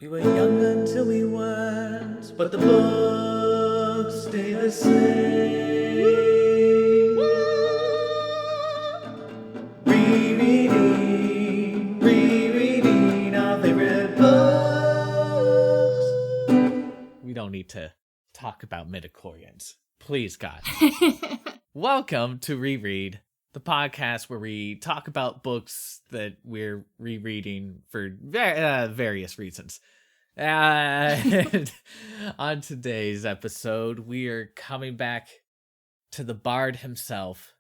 We were young until we weren't, but the books stay the same. Rereading our favorite books. We don't need to talk about midichlorians. Please, God. Welcome to Reread, the podcast where we talk about books that we're rereading for various reasons. And on today's episode, we are coming back to the Bard himself.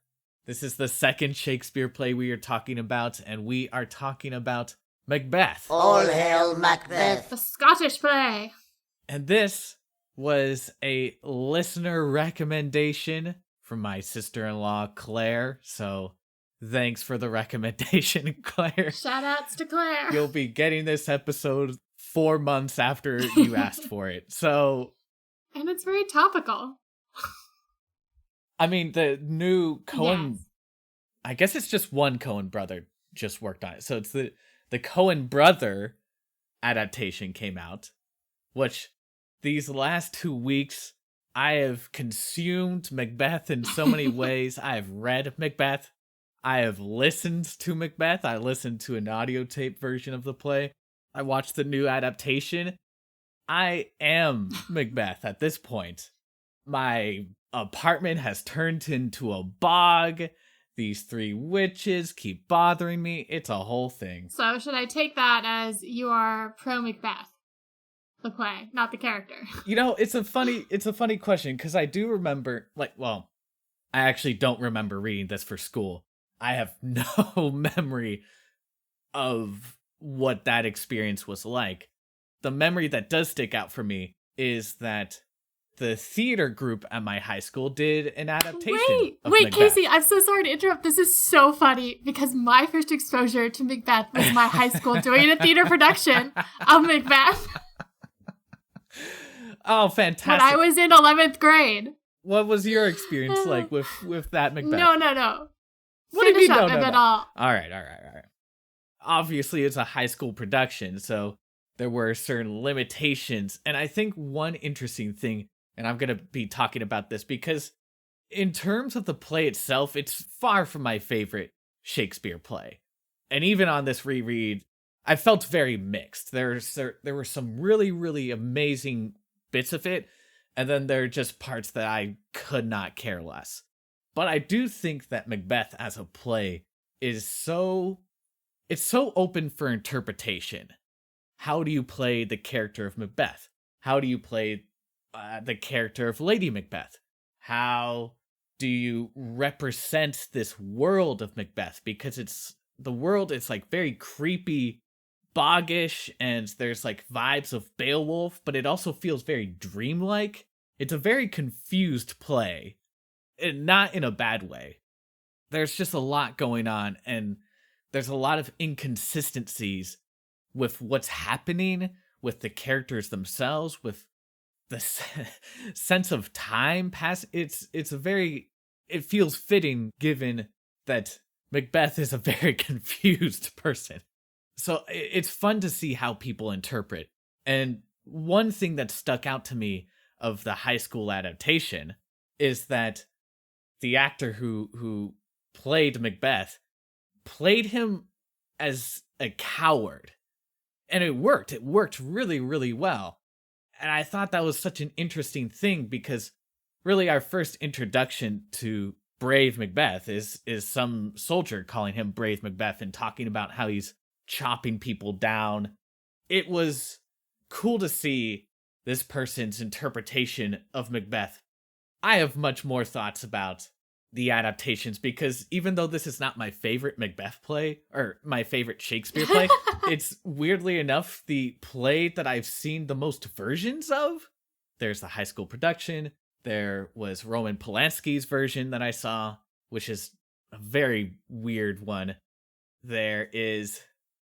This is the second Shakespeare play we are talking about, and we are talking about Macbeth. All hail Macbeth. The Scottish play. And this was a listener recommendation from my sister-in-law, Claire. So thanks for the recommendation, Claire. Shoutouts to Claire. You'll be getting this episode 4 months after you asked for it. So, And it's very topical. I mean, the new Coen, Yes. I guess it's just one Coen brother just worked on it. So it's the Coen brother adaptation came out, which these last 2 weeks, I have consumed Macbeth in so many ways. I have read Macbeth. I have listened to Macbeth. I listened to an audio tape version of the play. I watched the new adaptation. I am Macbeth at this point. My apartment has turned into a bog. These 3 witches keep bothering me. It's a whole thing. So should I take that as you are pro Macbeth? The play, not the character. You know, it's a funny question because I do remember, I actually don't remember reading this for school. I have no memory of what that experience was like. The memory that does stick out for me is that the theater group at my high school did an adaptation of Wait, Macbeth. Casey, I'm so sorry to interrupt. This is so funny because my first exposure to Macbeth was my high school doing a theater production of Macbeth Oh, fantastic. when I was in 11th grade. What was your experience like with that Macbeth? No. What do you Finish mean, up no, and no, then no? I'll... All right. Obviously, it's a high school production, so there were certain limitations. And I think one interesting thing, and I'm going to be talking about this because in terms of the play itself, it's far from my favorite Shakespeare play. And even on this reread, I felt very mixed. There were some really, really amazing bits of it, and then there are just parts that I could not care less. But I do think that Macbeth as a play is so open for interpretation. How do you play the character of Macbeth? How do you play the character of Lady Macbeth? How do you represent this world of Macbeth? Because the world is like very creepy, boggish, and there's like vibes of Beowulf, but it also feels very dreamlike. It's a very confused play, and not in a bad way. There's just a lot going on, and there's a lot of inconsistencies with what's happening, with the characters themselves, with the sense of time pass. It feels fitting given that Macbeth is a very confused person. So it's fun to see how people interpret. And one thing that stuck out to me of the high school adaptation is that the actor who played Macbeth played him as a coward. And it worked. It worked really, really well. And I thought that was such an interesting thing because really our first introduction to Brave Macbeth is some soldier calling him Brave Macbeth and talking about how he's chopping people down. It was cool to see this person's interpretation of Macbeth. I have much more thoughts about the adaptations because even though this is not my favorite Macbeth play or my favorite Shakespeare play, it's weirdly enough the play that I've seen the most versions of. There's the high school production. There was Roman Polanski's version that I saw, which is a very weird one. There is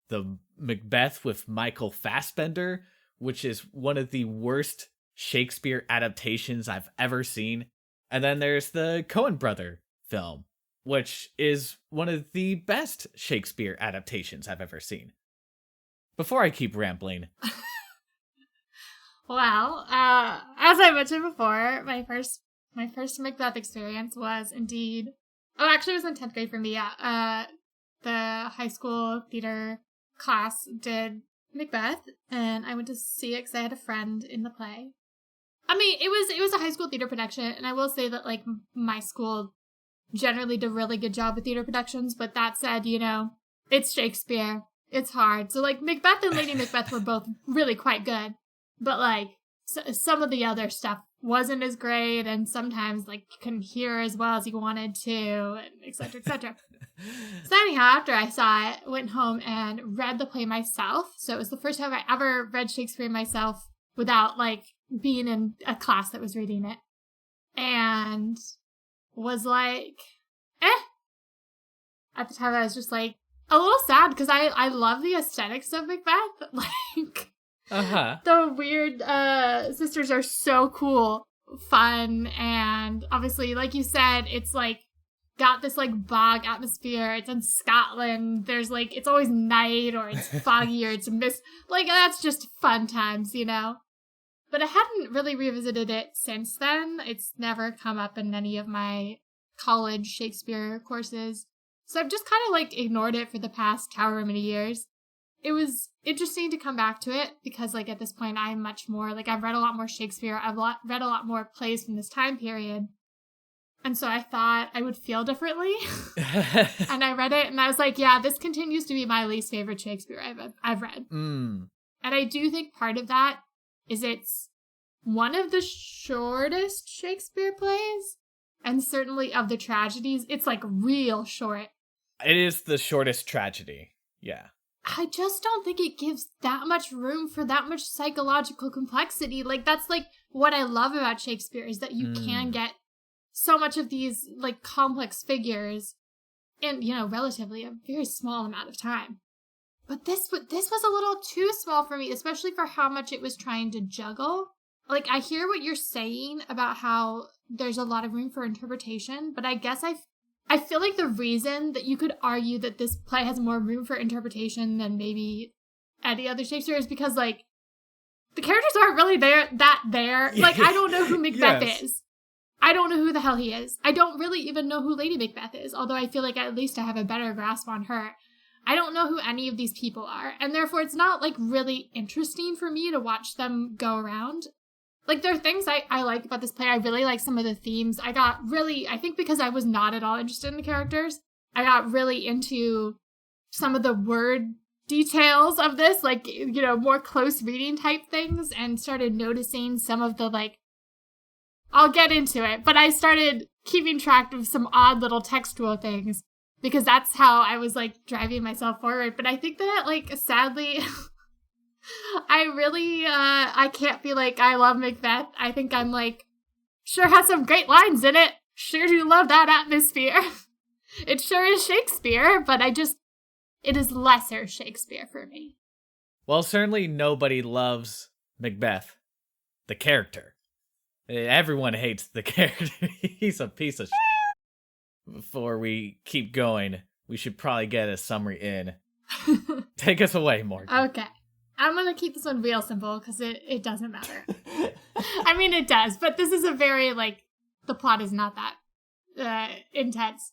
the Macbeth with Michael Fassbender, which is one of the worst Shakespeare adaptations I've ever seen. And then there's the Coen brother film, which is one of the best Shakespeare adaptations I've ever seen. Before I keep rambling, Well, as I mentioned before, my first Macbeth experience was indeed. Oh, actually, it was in 10th grade for me. Yeah. The high school theater class did Macbeth, and I went to see it because I had a friend in the play. I mean, it was a high school theater production, and I will say that like my school generally did a really good job with theater productions. But that said, it's Shakespeare. It's hard. So like Macbeth and Lady Macbeth were both really quite good. But, like, some of the other stuff wasn't as great, and sometimes, like, you couldn't hear as well as you wanted to, and et cetera, et cetera. So anyhow, after I saw it, went home and read the play myself. So it was the first time I ever read Shakespeare myself without, like, being in a class that was reading it. And was like, At the time, I was just, like, a little sad, because I love the aesthetics of Macbeth. Like... The weird sisters are so cool, fun, and obviously, like you said, it's like got this like bog atmosphere. It's in Scotland. There's like it's always night or it's foggy or it's mist. Like that's just fun times, But I hadn't really revisited it since then. It's never come up in any of my college Shakespeare courses, so I've just kind of like ignored it for the past however many years. It was interesting to come back to it because, like, at this point, I'm much more, like, I've read a lot more Shakespeare. I've read a lot more plays from this time period. And so I thought I would feel differently. And I read it, and I was like, yeah, this continues to be my least favorite Shakespeare I've read. And I do think part of that is it's one of the shortest Shakespeare plays, and certainly of the tragedies, it's, like, real short. It is the shortest tragedy, yeah. I just don't think it gives that much room for that much psychological complexity. Like, that's, like, what I love about Shakespeare is that you can get so much of these, like, complex figures in, relatively a very small amount of time. But this was a little too small for me, especially for how much it was trying to juggle. Like, I hear what you're saying about how there's a lot of room for interpretation, but I guess I feel like the reason that you could argue that this play has more room for interpretation than maybe any other Shakespeare is because, like, the characters aren't really there. Like, I don't know who Macbeth is. I don't know who the hell he is. I don't really even know who Lady Macbeth is, although I feel like at least I have a better grasp on her. I don't know who any of these people are, and therefore it's not, like, really interesting for me to watch them go around. Like, there are things I like about this play. I really like some of the themes. I think because I was not at all interested in the characters, I got really into some of the word details of this, like, more close reading type things, and started noticing some of the, like, I'll get into it, but I started keeping track of some odd little textual things, because that's how I was, like, driving myself forward. But I think that, like, sadly... I can't be like, I love Macbeth. I think I'm like, sure has some great lines in it. Sure do love that atmosphere. It sure is Shakespeare, but it is lesser Shakespeare for me. Well, certainly nobody loves Macbeth, the character. Everyone hates the character. He's a piece of shit. Before we keep going, we should probably get a summary in. Take us away, Morgan. Okay. I'm going to keep this one real simple because it doesn't matter. I mean, it does, but this is a very, like, the plot is not that intense.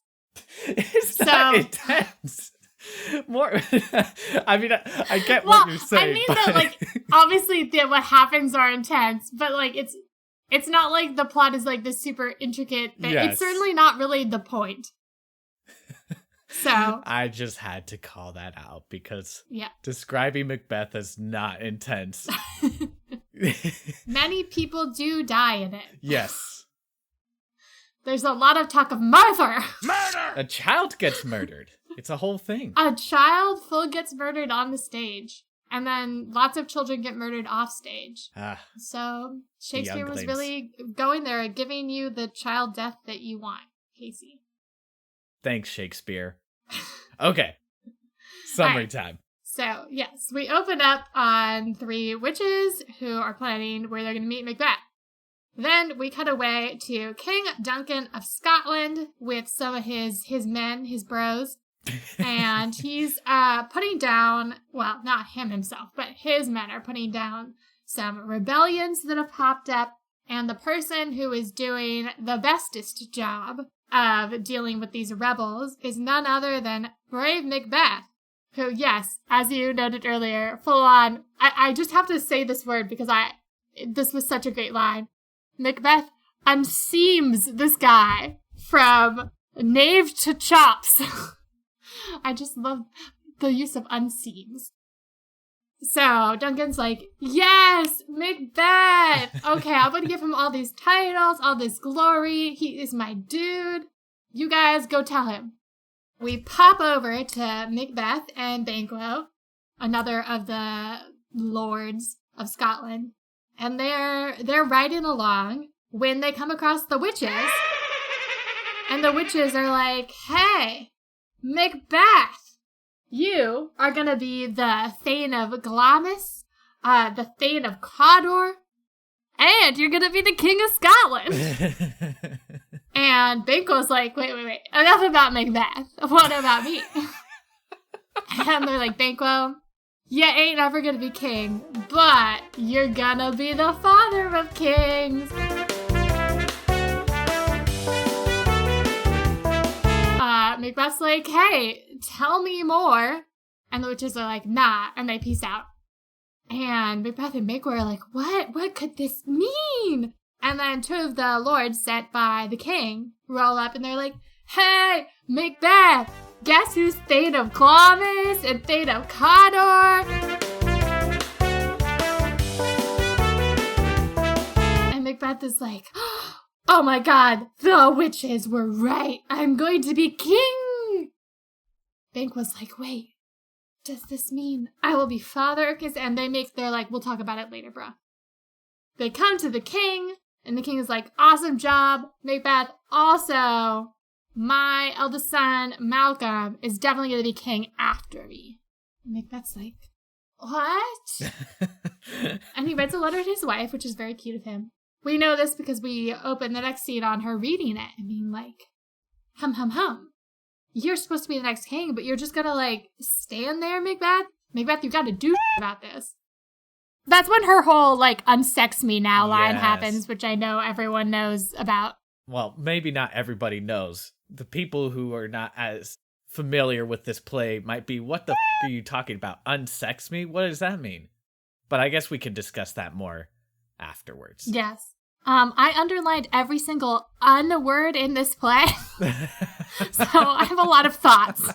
It's not intense. More, I mean, I get what you're saying. I mean that, like, obviously what happens are intense, but, like, it's not like the plot is, like, this super intricate thing. Yes. It's certainly not really the point. So I just had to call that out because describing Macbeth as not intense. Many people do die in it. Yes. There's a lot of talk of murder. Murder! A child gets murdered. It's a whole thing. A child gets murdered on the stage. And then lots of children get murdered off stage. So Shakespeare was really going there, giving you the child death that you want, Casey. Thanks, Shakespeare. Okay. Summary time. So, yes, we open up on 3 witches who are planning where they're going to meet Macbeth. Then we cut away to King Duncan of Scotland with some of his men, his bros. And he's putting down, well, not him himself, but his men are putting down some rebellions that have popped up. And the person who is doing the bestest job of dealing with these rebels is none other than brave Macbeth, who, yes, as you noted earlier, full on, I just have to say this word because this was such a great line. Macbeth unseams this guy from knave to chops. I just love the use of unseams. So Duncan's like, yes, Macbeth. Okay, I'm going to give him all these titles, all this glory. He is my dude. You guys go tell him. We pop over to Macbeth and Banquo, another of the lords of Scotland. And they're riding along when they come across the witches. And the witches are like, hey, Macbeth, you are going to be the Thane of Glamis, the Thane of Cawdor, and you're going to be the King of Scotland. And Banquo's like, wait, enough about Macbeth. What about me? And they're like, Banquo, you ain't ever going to be king, but you're going to be the father of kings. Macbeth's like, hey, tell me more. And the witches are like, nah, and they peace out. And Macbeth and Banquo are like, what could this mean? And then two of the lords sent by the king roll up and they're like, hey, Macbeth, guess who's Thane of Glamis and Thane of Cawdor? And Macbeth is like, oh my god, the witches were right. I'm going to be king. Banquo's like, wait, does this mean I will be father? And they're like, we'll talk about it later, bro. They come to the king, and the king is like, awesome job, Macbeth. Also, my eldest son, Malcolm, is definitely going to be king after me. And Macbeth's like, what? And he writes a letter to his wife, which is very cute of him. We know this because we open the next scene on her reading it and being like, hum. You're supposed to be the next king, but you're just gonna, like, stand there, Macbeth? Macbeth, you gotta do about this. That's when her whole, like, unsex me now line happens, which I know everyone knows about. Well, maybe not everybody knows. The people who are not as familiar with this play might be, what the are you talking about? Unsex me? What does that mean? But I guess we can discuss that more afterwards. Yes. I underlined every single word in this play. So I have a lot of thoughts.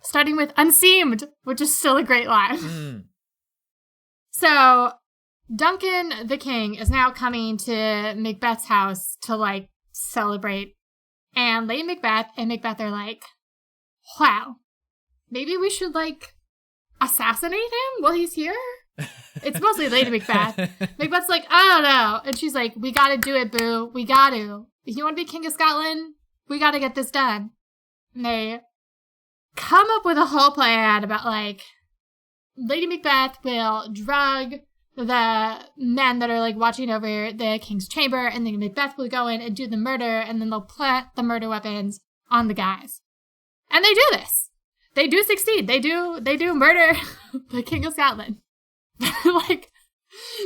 Starting with unseamed, which is still a great line. So Duncan the king is now coming to Macbeth's house to, like, celebrate. And Lady Macbeth and Macbeth are like, wow, maybe we should, like, assassinate him while he's here? It's mostly Lady Macbeth. Macbeth's like, I don't know. And she's like, we gotta do it, boo. We gotta. If you want to be King of Scotland, we gotta get this done. And they come up with a whole plan about, like, Lady Macbeth will drug the men that are, like, watching over the king's chamber, and then Macbeth will go in and do the murder, and then they'll plant the murder weapons on the guys. And they do this. They do succeed. They do murder the King of Scotland. Like,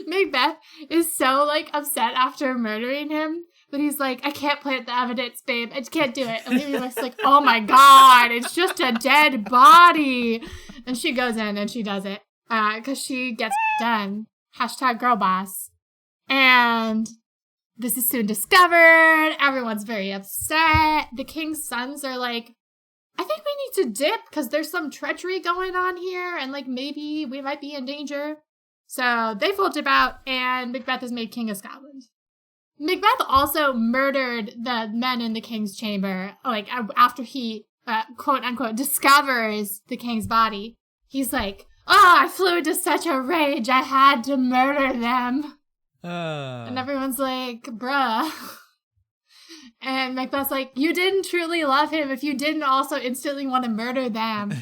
Macbeth is so, like, upset after murdering him, but he's like, I can't plant the evidence, babe. I just can't do it. And Lady Macbeth's like, oh my god, it's just a dead body. And she goes in and she does it, because she gets done. Hashtag girl boss. And this is soon discovered. Everyone's very upset. The king's sons are like, I think we need to dip because there's some treachery going on here and, like, maybe we might be in danger. So they full dip out and Macbeth is made King of Scotland. Macbeth also murdered the men in the king's chamber, like, after he, quote unquote, discovers the king's body. He's like, oh, I flew into such a rage, I had to murder them. And everyone's like, bruh. And Macbeth's like, you didn't truly love him if you didn't also instantly want to murder them.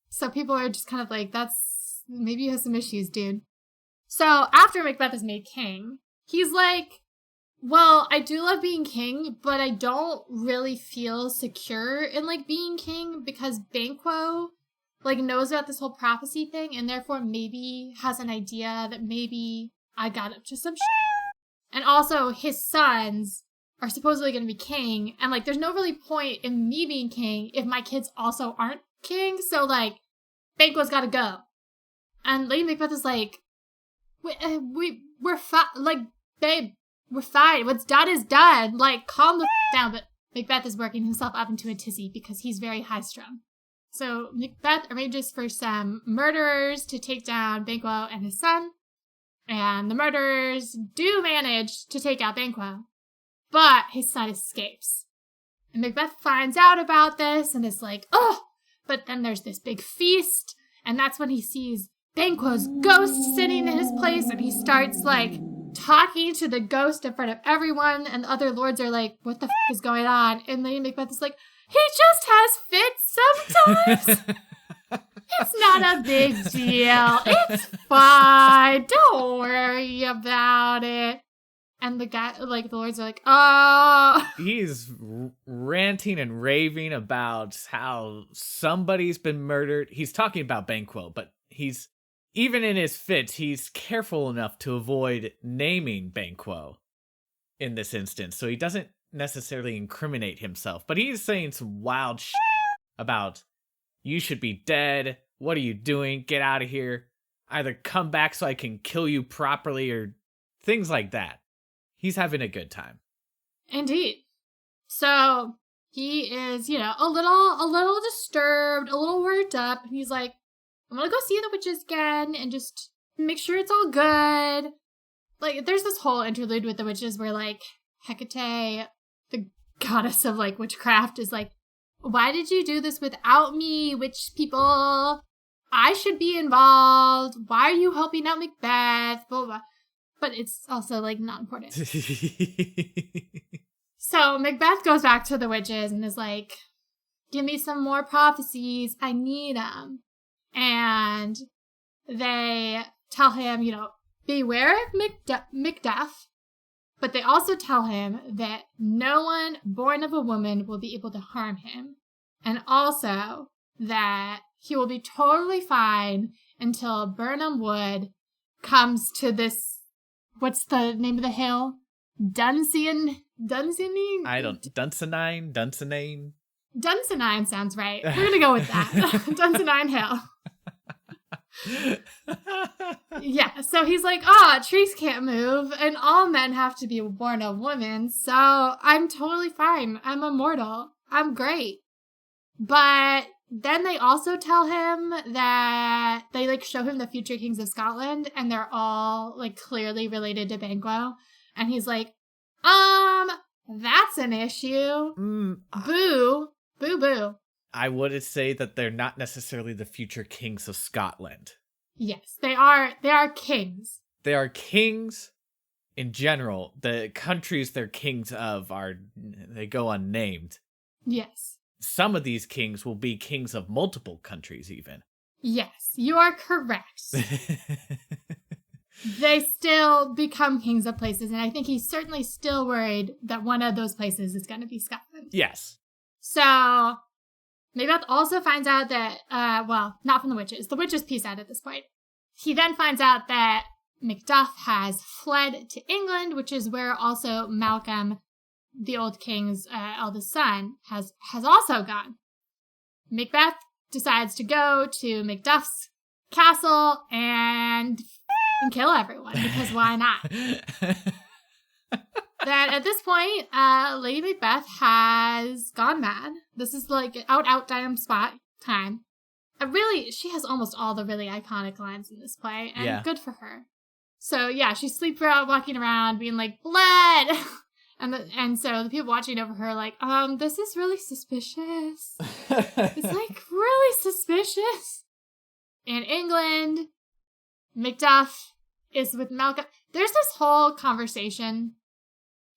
So people are just kind of like, maybe you have some issues, dude. So after Macbeth is made king, he's like, Well, I do love being king, but I don't really feel secure in, like, being king because Banquo, like, knows about this whole prophecy thing and therefore maybe has an idea that maybe I got up to some shit. And also, his sons are supposedly going to be king, and, like, there's no really point in me being king if my kids also aren't king, so, like, Banquo's gotta go. And Lady Macbeth is like, we're fine, like, babe, we're fine. What's done is done. Like, calm the down. But Macbeth is working himself up into a tizzy because he's very high-strung. So Macbeth arranges for some murderers to take down Banquo and his son. And the murderers do manage to take out Banquo. But his son escapes. And Macbeth finds out about this and is like, oh! But then there's this big feast. And that's when he sees Banquo's ghost sitting in his place. And he starts, like, talking to the ghost in front of everyone, and the other lords are like, what the is going on? And Lady Macbeth is like, he just has fits sometimes. It's not a big deal. It's fine. Don't worry about it. And the guy, like, the lords are like, oh. He's ranting and raving about how somebody's been murdered. He's talking about Banquo, but he's, even in his fits, he's careful enough to avoid naming Banquo in this instance, so he doesn't necessarily incriminate himself. But he's saying some wild shit about, you should be dead, what are you doing, get out of here, either come back so I can kill you properly, or things like that. He's having a good time. Indeed. So he is, a little disturbed, a little worked up, and he's like, I'm gonna go see the witches again and just make sure it's all good. Like, there's this whole interlude with the witches where, like, Hecate, the goddess of, like, witchcraft, is like, why did you do this without me, witch people? I should be involved. Why are you helping out Macbeth? Blah, blah, blah. But it's also, like, not important. So Macbeth goes back to the witches and is like, give me some more prophecies. I need them. And they tell him, beware of Macduff, but they also tell him that no one born of a woman will be able to harm him, and also that he will be totally fine until Birnam Wood comes to this, what's the name of the hill? Dunsinane? Dunsinane? Dunsinane sounds right. We're going to go with that. Dunsinane Hill. Yeah, so he's like, trees can't move, and all men have to be born of women, so I'm totally fine. I'm immortal. I'm great. But then they also tell him that they, like, show him the future kings of Scotland, and they're all, like, clearly related to Banquo, and he's like, that's an issue. Boo. Boo boo. I would say that they're not necessarily the future kings of Scotland. Yes, they are kings. They are kings in general. The countries they're kings of they go unnamed. Yes. Some of these kings will be kings of multiple countries even. Yes, you are correct. They still become kings of places, and I think he's certainly still worried that one of those places is going to be Scotland. Yes. So Macbeth also finds out that, not from the witches piece out at this point. He then finds out that Macduff has fled to England, which is where also Malcolm, the old king's eldest son, has also gone. Macbeth decides to go to Macduff's castle and kill everyone, because why not? That at this point, Lady Macbeth has gone mad. This is like out damn spot time. She has almost all the really iconic lines in this play, and good for her. So yeah, she's walking around being like, blood! And so the people watching over her are like, this is really suspicious. It's like really suspicious. In England, Macduff is with Malcolm. There's this whole conversation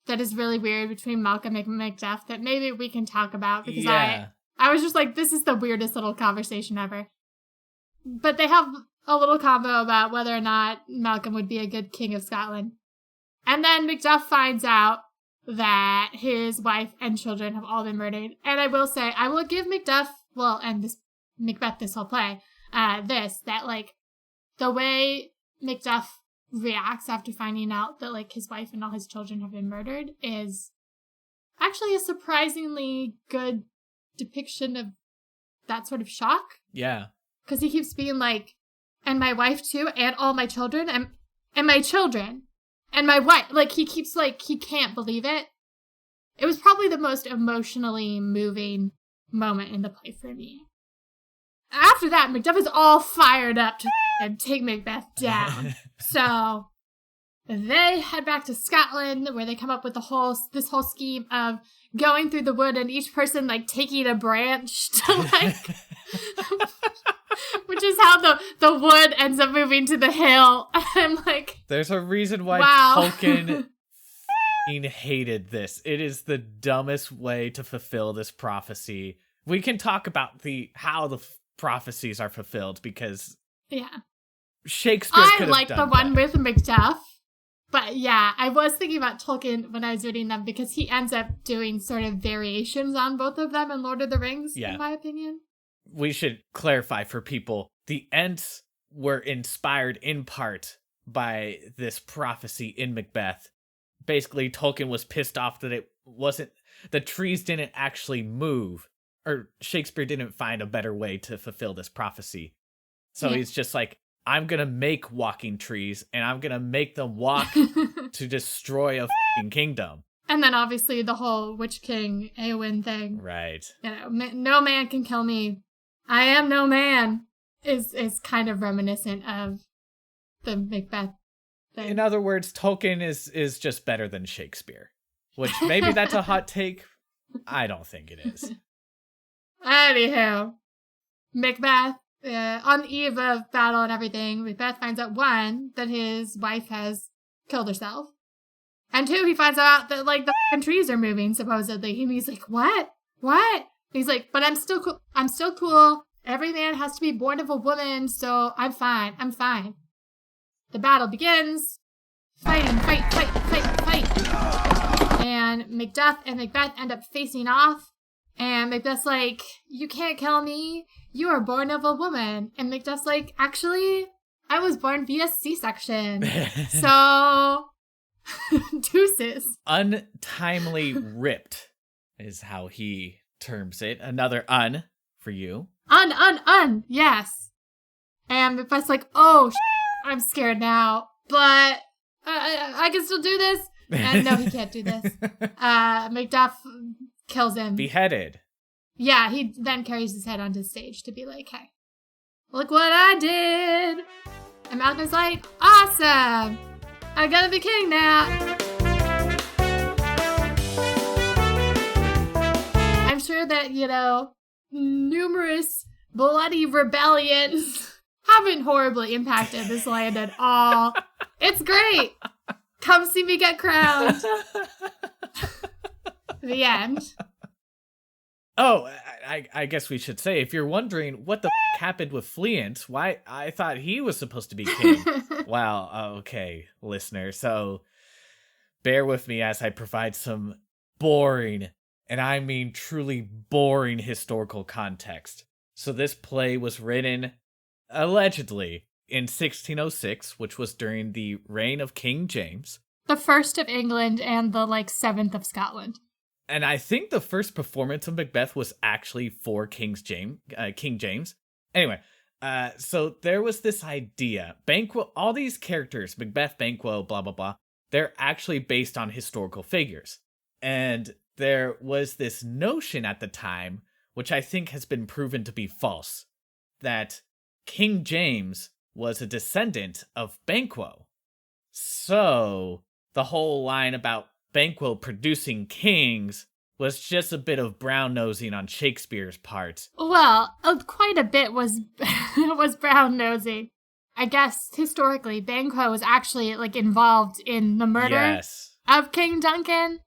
that is really weird between Malcolm and Macduff that maybe we can talk about, because I was just like, this is the weirdest little conversation ever. But they have a little combo about whether or not Malcolm would be a good king of Scotland. And then Macduff finds out that his wife and children have all been murdered. And I will say, I will give Macduff, well, and this Macbeth, this whole play, that, like, the way Macduff reacts after finding out that, like, his wife and all his children have been murdered is actually a surprisingly good depiction of that sort of shock. Yeah. Because he keeps being like, and my wife too, and all my children, and my children, and my wife. Like, he keeps, like, he can't believe it. It was probably the most emotionally moving moment in the play for me. After that, Macduff is all fired up to take Macbeth down. So they head back to Scotland, where they come up with this whole scheme of going through the wood and each person, like, taking a branch to, like, which is how the wood ends up moving to the hill. I'm like, there's a reason why Tolkien hated this. It is the dumbest way to fulfill this prophecy. We can talk about how the prophecies are fulfilled, because Shakespeare could have I like done the one better. with Macduff. But yeah, I was thinking about Tolkien when I was reading them, because he ends up doing sort of variations on both of them in Lord of the Rings, in my opinion. We should clarify for people, the Ents were inspired in part by this prophecy in Macbeth. Basically, Tolkien was pissed off that the trees didn't actually move, or Shakespeare didn't find a better way to fulfill this prophecy. So he's just like, I'm going to make walking trees, and I'm going to make them walk to destroy a f***ing kingdom. And then obviously the whole Witch King Eowyn thing. Right. You know, no man can kill me. I am no man is kind of reminiscent of the Macbeth thing. In other words, Tolkien is just better than Shakespeare. Which maybe that's a hot take. I don't think it is. Anywho, Macbeth, on the eve of battle and everything, Macbeth finds out, one, that his wife has killed herself. And two, he finds out that, like, the f***ing trees are moving, supposedly. And he's like, what? What? And he's like, but I'm still cool. I'm still cool. Every man has to be born of a woman, so I'm fine. I'm fine. The battle begins. Fighting, fight. And Macduff and Macbeth end up facing off. And Macbeth's like, you can't kill me. You are born of a woman. And Macduff's like, actually, I was born via C-section. So, deuces. Untimely ripped is how he terms it. Another for you. Yes. And Macbeth's like, oh, I'm scared now. But I can still do this. And no, he can't do this. Macduff kills him. Beheaded. Yeah, he then carries his head onto stage to be like, hey, look what I did. And Malcolm's like, awesome. I'm gonna be king now. I'm sure that, numerous bloody rebellions haven't horribly impacted this land at all. It's great. Come see me get crowned. The end. Oh, I guess we should say, if you're wondering what the happened with Fleant, why I thought he was supposed to be king. Wow, okay, listener. So bear with me as I provide some boring, and I mean truly boring, historical context. So this play was written, allegedly, in 1606, which was during the reign of King James. The first of England and the, 7th of Scotland. And I think the first performance of Macbeth was actually for King James. Anyway, so there was this idea. Banquo, all these characters, Macbeth, Banquo, blah, blah, blah, they're actually based on historical figures. And there was this notion at the time, which I think has been proven to be false, that King James was a descendant of Banquo. So the whole line about Banquo producing kings was just a bit of brown-nosing on Shakespeare's part. Well, quite a bit was brown-nosing. I guess, historically, Banquo was actually, involved in the murder of King Duncan.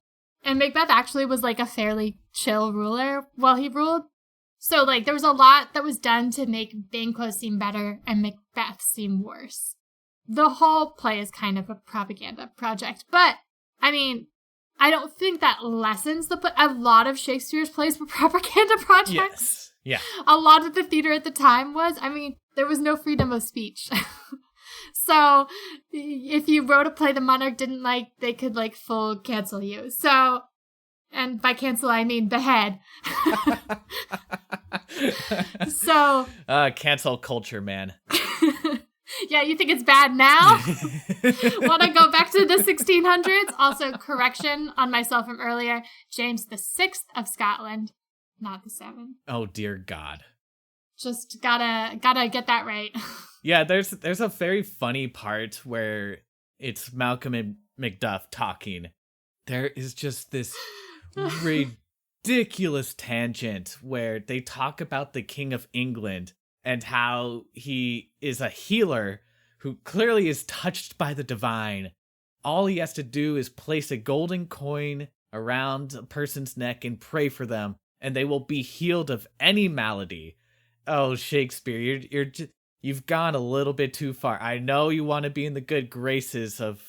And Macbeth actually was, a fairly chill ruler while he ruled. So, there was a lot that was done to make Banquo seem better and Macbeth seem worse. the whole play is kind of a propaganda project. But, I mean, I don't think that lessens the play. A lot of Shakespeare's plays were propaganda projects. Yes. Yeah. A lot of the theater at the time was. I mean, there was no freedom of speech. So, if you wrote a play the monarch didn't like, they could, like, full cancel you. So, and by cancel, I mean behead. So. Cancel culture, man. Yeah, you think it's bad now? Want to go back to the 1600s? Also, correction on myself from earlier. James the Sixth of Scotland, not the 7th. Oh, dear God. Just gotta get that right. Yeah, there's a very funny part where it's Malcolm and Macduff talking. There is just this ridiculous tangent where they talk about the King of England and how he is a healer who clearly is touched by the divine. All he has to do is place a golden coin around a person's neck and pray for them, and they will be healed of any malady. Oh, Shakespeare, you've gone a little bit too far. I know you want to be in the good graces of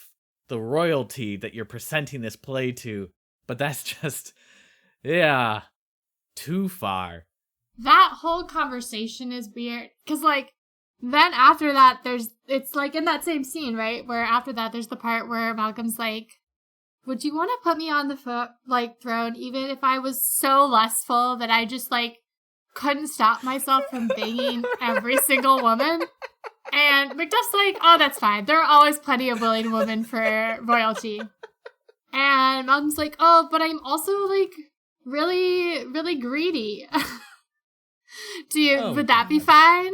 the royalty that you're presenting this play to, but that's just, yeah, too far. That whole conversation is weird. Because, like, then after that, it's like in that same scene, right? Where after that, there's the part where Malcolm's like, would you want to put me on the, throne, even if I was so lustful that I just, like, couldn't stop myself from banging every single woman? And Macduff's like, oh, that's fine. There are always plenty of willing women for royalty. And Malcolm's like, oh, but I'm also, like, really, really greedy. Would that be fine?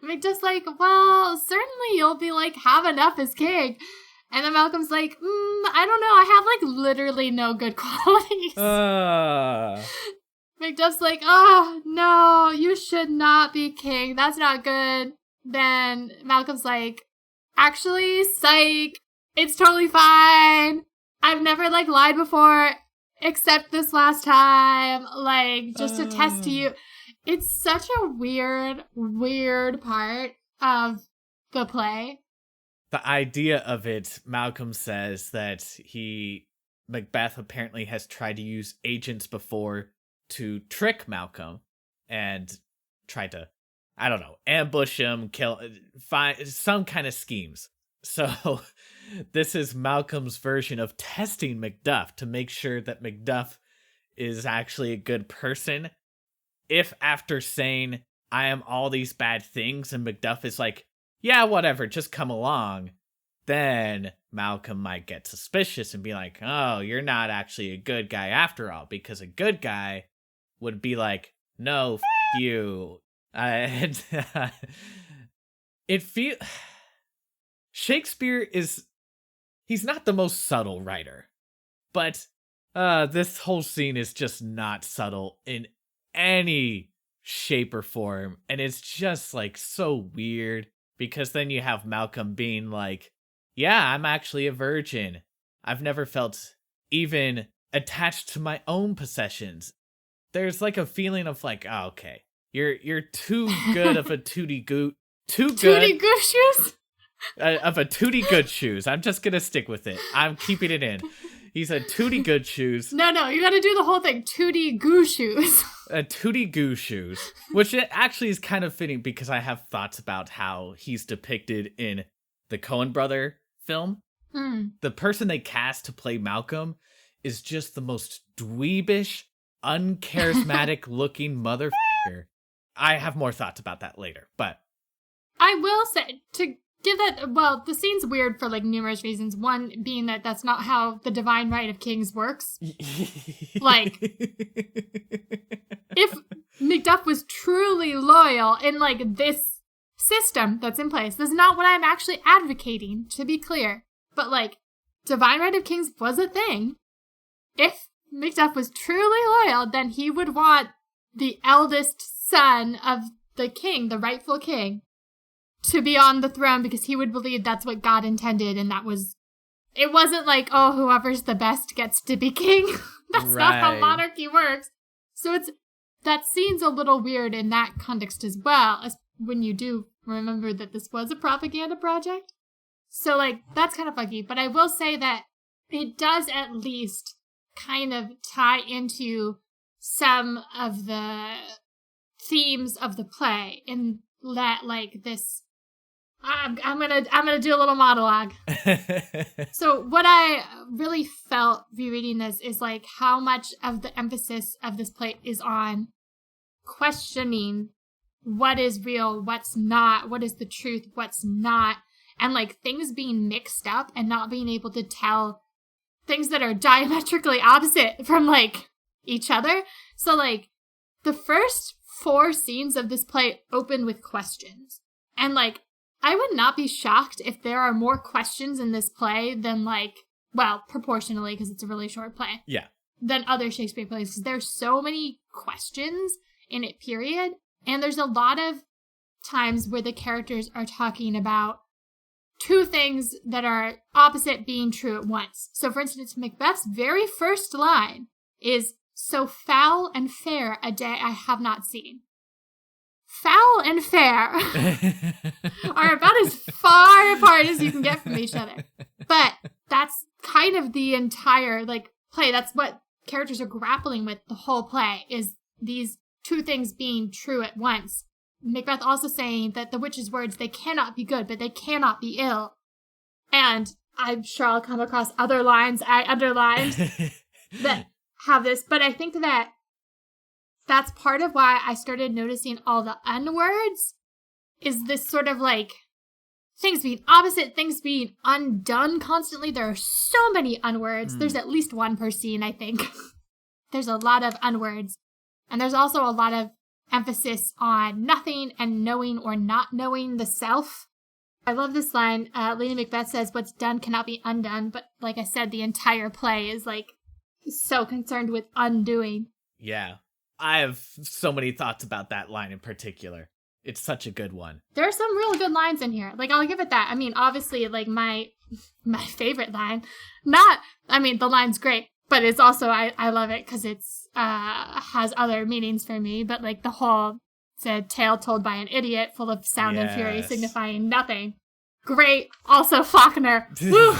Macduff's like, well, certainly you'll be like, have enough as king. And then Malcolm's like, I don't know. I have, like, literally no good qualities. Macduff's like, oh, no, you should not be king. That's not good. Then Malcolm's like, actually, psych, it's totally fine. I've never, like, lied before, except this last time. Like, just to test you. It's such a weird, weird part of the play. The idea of it, Malcolm says that Macbeth apparently has tried to use agents before to trick Malcolm and try to, I don't know, ambush him, find some kind of schemes. So this is Malcolm's version of testing Macduff to make sure that Macduff is actually a good person. If after saying, I am all these bad things, and Macduff is like, yeah, whatever, just come along, then Malcolm might get suspicious and be like, oh, you're not actually a good guy after all, because a good guy would be like, no, you. Shakespeare he's not the most subtle writer, but this whole scene is just not subtle in any shape or form, and it's just, like, so weird, because then you have Malcolm being like, yeah, I'm actually a virgin. I've never felt even attached to my own possessions. There's, like, a feeling of, like, oh, okay, you're too good of a tooty goot, Tooty goot shoes? Of a tooty good shoes. I'm just gonna stick with it. I'm keeping it in. He's a tooty good shoes. No, you gotta do the whole thing. Tooty goo shoes. A tooty goo shoes. Which it actually is kind of fitting because I have thoughts about how he's depicted in the Coen brother film. The person they cast to play Malcolm is just the most dweebish, uncharismatic looking motherfucker. I have more thoughts about that later, but I will say, to give that, well, the scene's weird for, like, numerous reasons. One being that that's not how the divine right of kings works. Like, if Macduff was truly loyal in, like, this system that's in place, this is not what I'm actually advocating, to be clear. But, like, divine right of kings was a thing. If Macduff was truly loyal, then he would want the eldest son of the king, the rightful king, to be on the throne, because he would believe that's what God intended, and it wasn't like, oh, whoever's the best gets to be king. That's not how monarchy works. So that scene's a little weird in that context as well, as when you do remember that this was a propaganda project. So, like, that's kind of funky. But I will say that it does at least kind of tie into some of the themes of the play in that, like, this... I'm gonna do a little monologue. So what I really felt rereading this is like how much of the emphasis of this play is on questioning what is real, what's not, what is the truth, what's not, and like things being mixed up and not being able to tell things that are diametrically opposite from like each other. So like the first 4 scenes of this play open with questions, and like I would not be shocked if there are more questions in this play than, like, well, proportionally, because it's a really short play. Yeah. Than other Shakespeare plays. Because there's so many questions in it, period. And there's a lot of times where the characters are talking about 2 things that are opposite being true at once. So, for instance, Macbeth's very first line is, "So foul and fair a day I have not seen." Foul and fair are about as far apart as you can get from each other. But that's kind of the entire, like, play. That's what characters are grappling with the whole play, is these 2 things being true at once. Macbeth also saying that the witch's words, they cannot be good, but they cannot be ill. And I'm sure I'll come across other lines I underlined that have this. But I think that that's part of why I started noticing all the unwords, is this sort of like things being opposite, things being undone constantly. There are so many unwords. There's at least 1 per scene, I think. There's a lot of unwords. And there's also a lot of emphasis on nothing and knowing or not knowing the self. I love this line. Lady Macbeth says, "What's done cannot be undone." But like I said, the entire play is like so concerned with undoing. Yeah. I have so many thoughts about that line in particular. It's such a good one. There are some real good lines in here. Like, I'll give it that. I mean, obviously, like, my favorite line, the line's great, but it's also, I love it because it's, has other meanings for me, but, like, the whole, it's a tale told by an idiot full of sound and fury signifying nothing. Great. Also, Faulkner. Woo!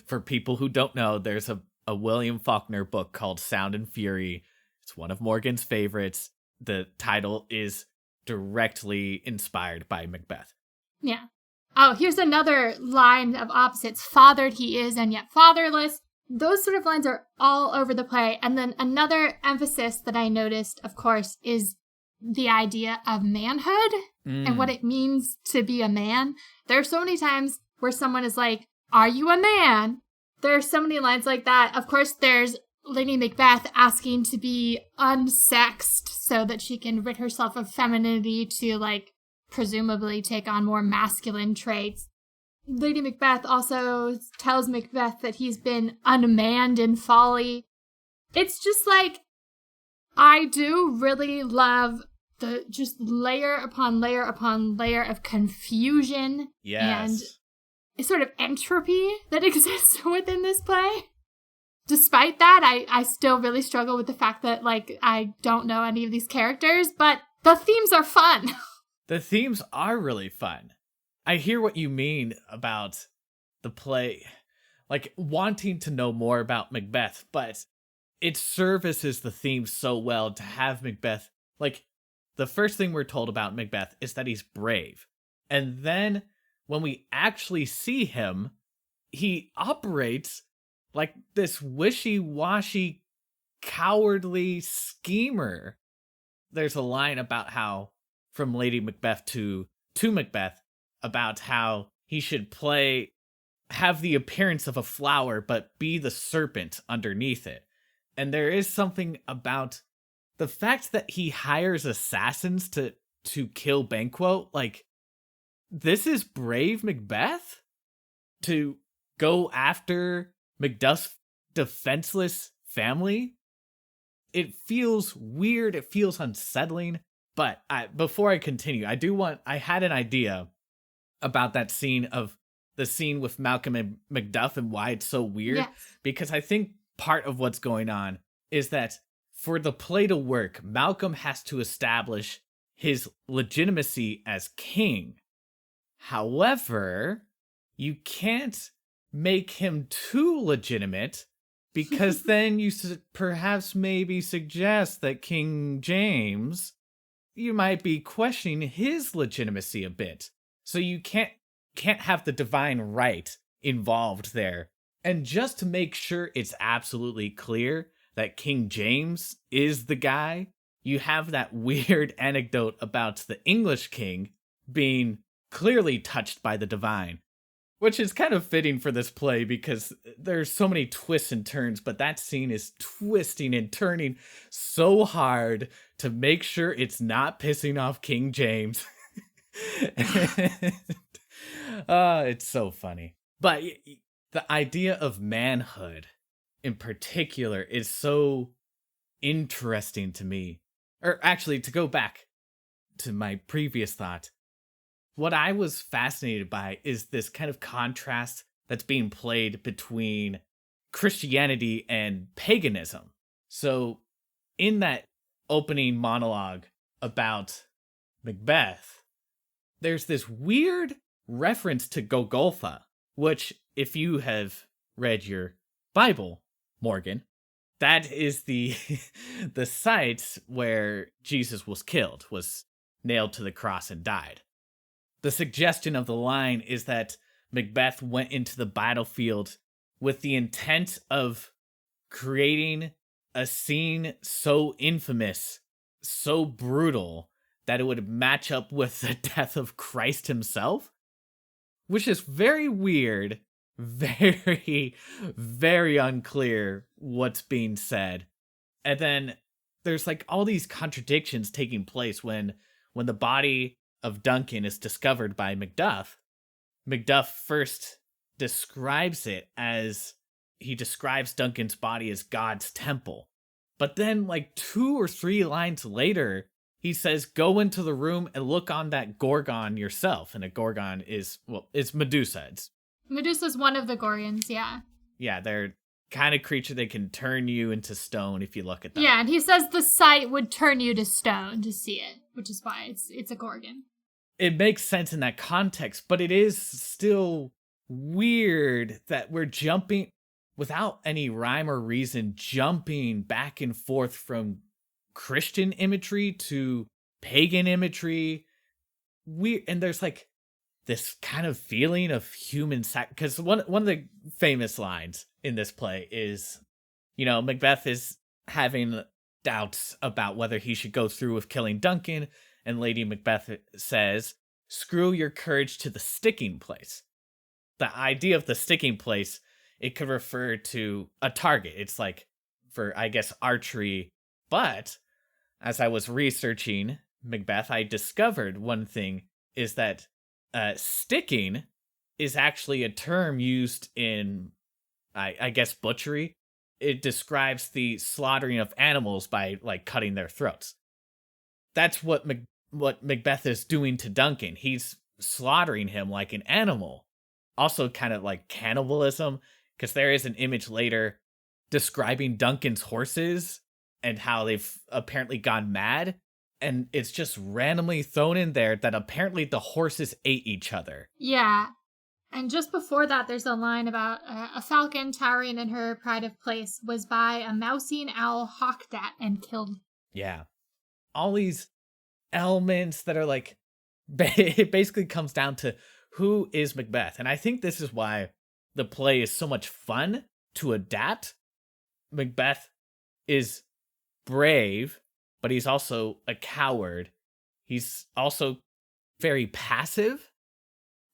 For people who don't know, there's a William Faulkner book called Sound and Fury. It's one of Morgan's favorites. The title is directly inspired by Macbeth. Yeah. Oh, here's another line of opposites. "Fathered he is, and yet fatherless." Those sort of lines are all over the play. And then another emphasis that I noticed, of course, is the idea of manhood and what it means to be a man. There are so many times where someone is like, "Are you a man?" There are so many lines like that. Of course, there's Lady Macbeth asking to be unsexed so that she can rid herself of femininity to, like, presumably take on more masculine traits. Lady Macbeth also tells Macbeth that he's been unmanned in folly. It's just like, I do really love the just layer upon layer upon layer of confusion and sort of entropy that exists within this play. Despite that, I still really struggle with the fact that, like, I don't know any of these characters, but the themes are fun. The themes are really fun. I hear what you mean about the play, like, wanting to know more about Macbeth, but it services the theme so well to have Macbeth, like, the first thing we're told about Macbeth is that he's brave. And then when we actually see him, he operates like this wishy-washy, cowardly schemer. There's a line about how, from Lady Macbeth to Macbeth, about how he should have the appearance of a flower, but be the serpent underneath it. And there is something about the fact that he hires assassins to kill Banquo. Like, this is brave Macbeth to go after Macduff's defenseless family. It feels weird. It feels unsettling. But before I continue, I had an idea about that scene with Malcolm and Macduff and why it's so weird. Yes. Because I think part of what's going on is that for the play to work, Malcolm has to establish his legitimacy as king. However, you can't make him too legitimate because then you perhaps maybe suggest that King James, you might be questioning his legitimacy a bit. So you can't have the divine right involved there. And just to make sure it's absolutely clear that King James is the guy, you have that weird anecdote about the English king being clearly touched by the divine, which is kind of fitting for this play because there's so many twists and turns, but that scene is twisting and turning so hard to make sure it's not pissing off King James. It's so funny. But the idea of manhood in particular is so interesting to me. Or actually, to go back to my previous thought, what I was fascinated by is this kind of contrast that's being played between Christianity and paganism. So in that opening monologue about Macbeth, there's this weird reference to Golgotha, which, if you have read your Bible, Morgan, that is the the site where Jesus was killed, was nailed to the cross and died. The suggestion of the line is that Macbeth went into the battlefield with the intent of creating a scene so infamous, so brutal, that it would match up with the death of Christ himself, which is very weird, very, very unclear what's being said. And then there's like all these contradictions taking place when the body of Duncan is discovered by Macduff. Macduff first describes it as, he describes Duncan's body as God's temple. But then like 2 or 3 lines later, he says, go into the room and look on that Gorgon yourself. And a Gorgon is, well, it's Medusa. Medusa's one of the Gorgons, yeah. Yeah, they're kind of creature that can turn you into stone if you look at them. Yeah, and he says the sight would turn you to stone to see it, which is why it's a Gorgon. It makes sense in that context, but it is still weird that we're jumping, without any rhyme or reason, jumping back and forth from Christian imagery to pagan imagery. And there's like this kind of feeling of human because one of the famous lines in this play is, Macbeth is having doubts about whether he should go through with killing Duncan, and Lady Macbeth says, screw your courage to the sticking place. The idea of the sticking place, it could refer to a target. It's like for, I guess, archery. But as I was researching Macbeth, I discovered one thing is that sticking is actually a term used in, I guess, butchery. It describes the slaughtering of animals by like cutting their throats. That's what Macbeth is doing to Duncan. He's slaughtering him like an animal. Also kind of like cannibalism, because there is an image later describing Duncan's horses and how they've apparently gone mad. And it's just randomly thrown in there that apparently the horses ate each other. Yeah. And just before that, there's a line about a falcon towering in her pride of place was by a mousing owl hawked at and killed. Yeah. All these elements that are like, it basically comes down to who is Macbeth. And I think this is why the play is so much fun to adapt. Macbeth is brave, but he's also a coward. He's also very passive.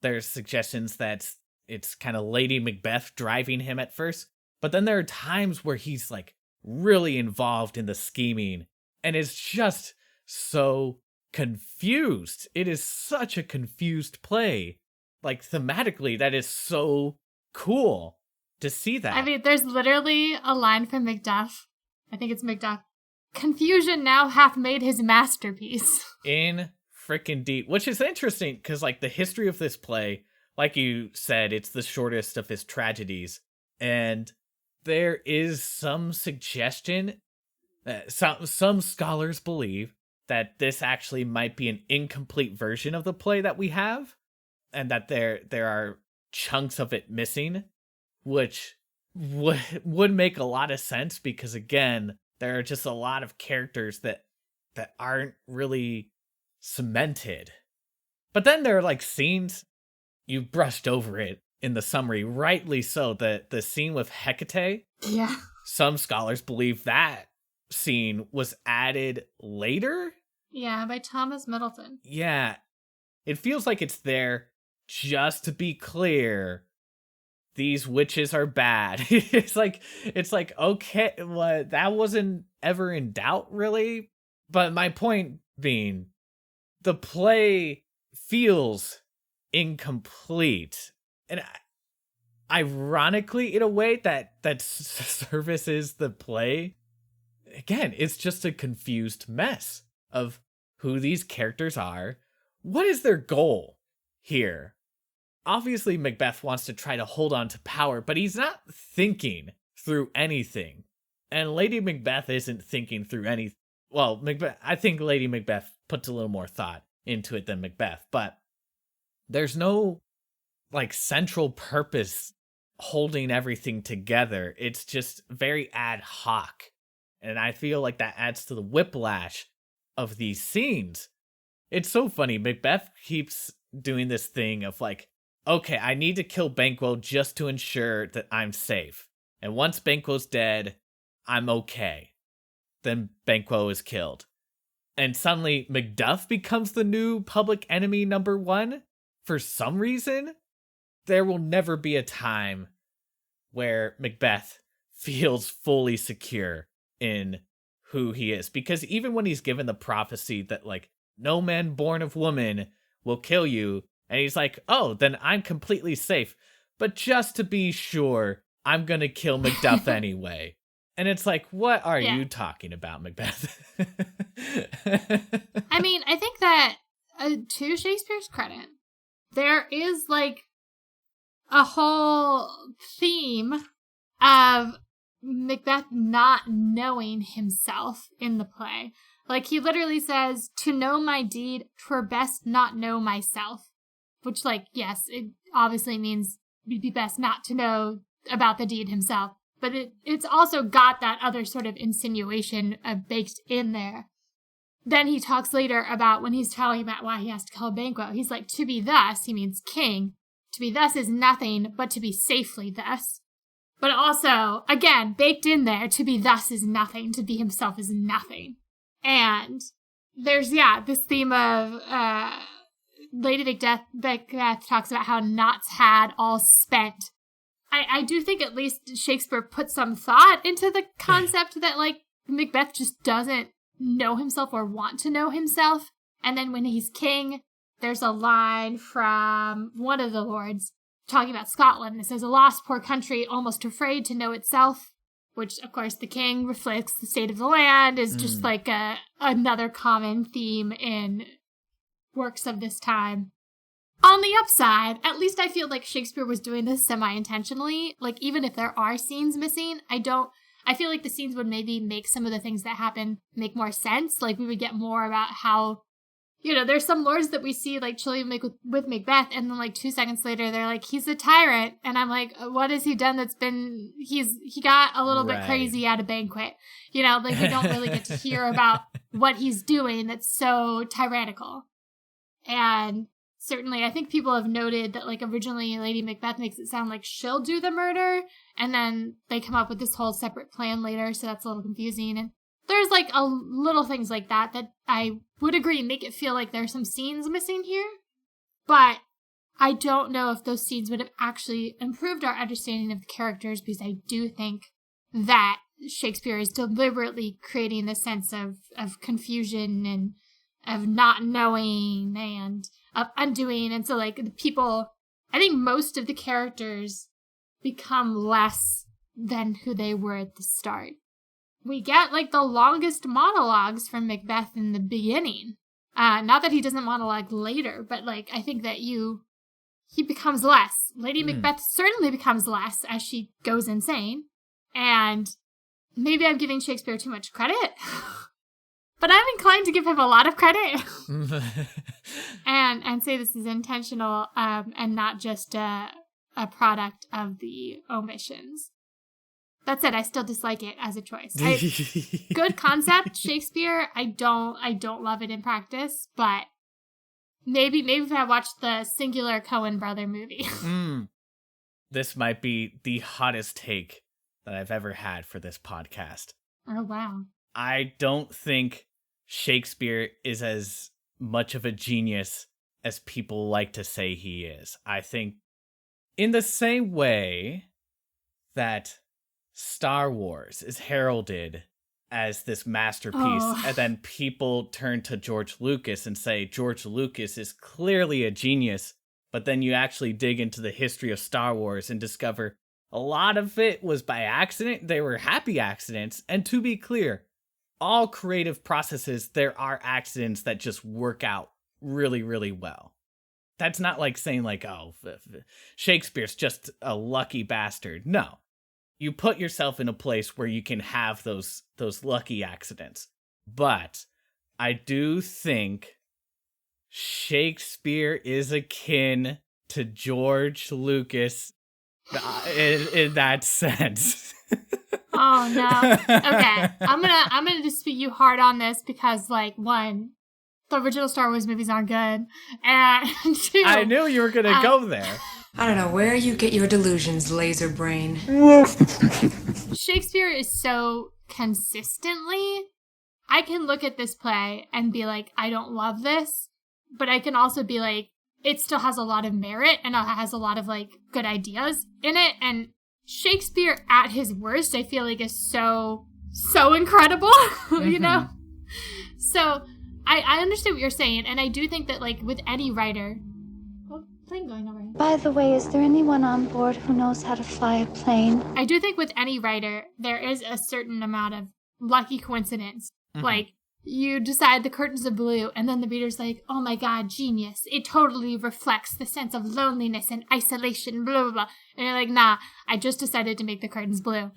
There's suggestions that it's kind of Lady Macbeth driving him at first, but then there are times where he's like really involved in the scheming and is just so confused. It is such a confused play. Like thematically, that is so cool to see that. I mean, there's literally a line from Macduff. I think it's Macduff. Confusion now hath made his masterpiece. In freaking deep, which is interesting because like the history of this play, like you said, it's the shortest of his tragedies, and there is some suggestion that some scholars believe that this actually might be an incomplete version of the play that we have, and that there are chunks of it missing, which would make a lot of sense because, again, there are just a lot of characters that aren't really cemented. But then there are like scenes, you brushed over it in the summary, rightly so, the scene with Hecate. Yeah. Some scholars believe that scene was added later. Yeah, by Thomas Middleton. Yeah. It feels like it's there just to be clear. These witches are bad. It's like, okay, well, that wasn't ever in doubt, really. But my point being, the play feels incomplete. And ironically, in a way that services the play, again, it's just a confused mess of who these characters are. What is their goal here? Obviously, Macbeth wants to try to hold on to power, but he's not thinking through anything. And Lady Macbeth isn't thinking through any. Well, Macbeth, I think Lady Macbeth puts a little more thought into it than Macbeth, but there's no like central purpose holding everything together. It's just very ad hoc. And I feel like that adds to the whiplash of these scenes. It's so funny. Macbeth keeps doing this thing of like, okay, I need to kill Banquo just to ensure that I'm safe. And once Banquo's dead, I'm okay. Then Banquo is killed. And suddenly Macduff becomes the new public enemy number one for some reason. There will never be a time where Macbeth feels fully secure in who he is. Because even when he's given the prophecy that like, no man born of woman will kill you, and he's like, oh, then I'm completely safe. But just to be sure, I'm gonna kill Macduff anyway. And it's like, what are you talking about, Macbeth? I mean, I think that, to Shakespeare's credit, there is like a whole theme of Macbeth not knowing himself in the play. Like, he literally says, to know my deed, 'twere best not know myself. Which, like, yes, it obviously means it'd be best not to know about the deed himself. But it's also got that other sort of insinuation baked in there. Then he talks later about when he's telling about why he has to kill Banquo. He's like, to be thus, he means king. To be thus is nothing, but to be safely thus. But also, again, baked in there, to be thus is nothing, to be himself is nothing. And there's, this theme of Lady Macbeth talks about how knots had all spent. I do think at least Shakespeare put some thought into the concept that, like, Macbeth just doesn't know himself or want to know himself. And then when he's king, there's a line from one of the lords talking about Scotland. It says, a lost poor country almost afraid to know itself, which, of course, the king reflects the state of the land, is just like another common theme in works of this time. On the upside, at least I feel like Shakespeare was doing this semi-intentionally. Like, even if there are scenes missing, I feel like the scenes would maybe make some of the things that happen make more sense. Like, we would get more about how, there's some lords that we see, like, chilling with Macbeth, and then, like, 2 seconds later, they're like, he's a tyrant. And I'm like, what has he done he got a little bit crazy at a banquet. Like, we don't really get to hear about what he's doing that's so tyrannical. And certainly, I think people have noted that, like, originally Lady Macbeth makes it sound like she'll do the murder, and then they come up with this whole separate plan later, so that's a little confusing. And there's, like, little things like that I would agree make it feel like there's some scenes missing here, but I don't know if those scenes would have actually improved our understanding of the characters, because I do think that Shakespeare is deliberately creating this sense of confusion and of not knowing and of undoing. And so, like, the people, I think most of the characters become less than who they were at the start. We get, like, the longest monologues from Macbeth in the beginning. Not that he doesn't monologue later, but, like, I think that he becomes less. Lady Macbeth certainly becomes less as she goes insane. And maybe I'm giving Shakespeare too much credit. But I'm inclined to give him a lot of credit and say this is intentional and not just a product of the omissions. That said, I still dislike it as a choice. Good concept, Shakespeare. I don't love it in practice, but maybe if I watched the singular Coen brother movie. This might be the hottest take that I've ever had for this podcast. Oh, wow. I don't think Shakespeare is as much of a genius as people like to say he is. I think in the same way that Star Wars is heralded as this masterpiece, and then people turn to George Lucas and say George Lucas is clearly a genius, but then you actually dig into the history of Star Wars and discover a lot of it was by accident. They were happy accidents. And to be clear, all creative processes, there are accidents that just work out really, really well. That's not like saying like, oh, Shakespeare's just a lucky bastard. No. You put yourself in a place where you can have those lucky accidents. But I do think Shakespeare is akin to George Lucas in that sense. Oh no. Okay. I'm gonna dispute you hard on this because, like, one, the original Star Wars movies aren't good, and two, I knew you were gonna go there. I don't know where you get your delusions, laser brain. Shakespeare is so consistently, I can look at this play and be like, I don't love this, but I can also be like, it still has a lot of merit and it has a lot of like good ideas in it. And Shakespeare at his worst, I feel like, is so incredible, you know? So I understand what you're saying. And I do think that, like, with any writer, plane going over here. By the way, is there anyone on board who knows how to fly a plane? I do think with any writer, there is a certain amount of lucky coincidence. Like, you decide the curtains are blue, and then the reader's like, oh my god, genius. It totally reflects the sense of loneliness and isolation, blah, blah, blah. And you're like, nah, I just decided to make the curtains blue.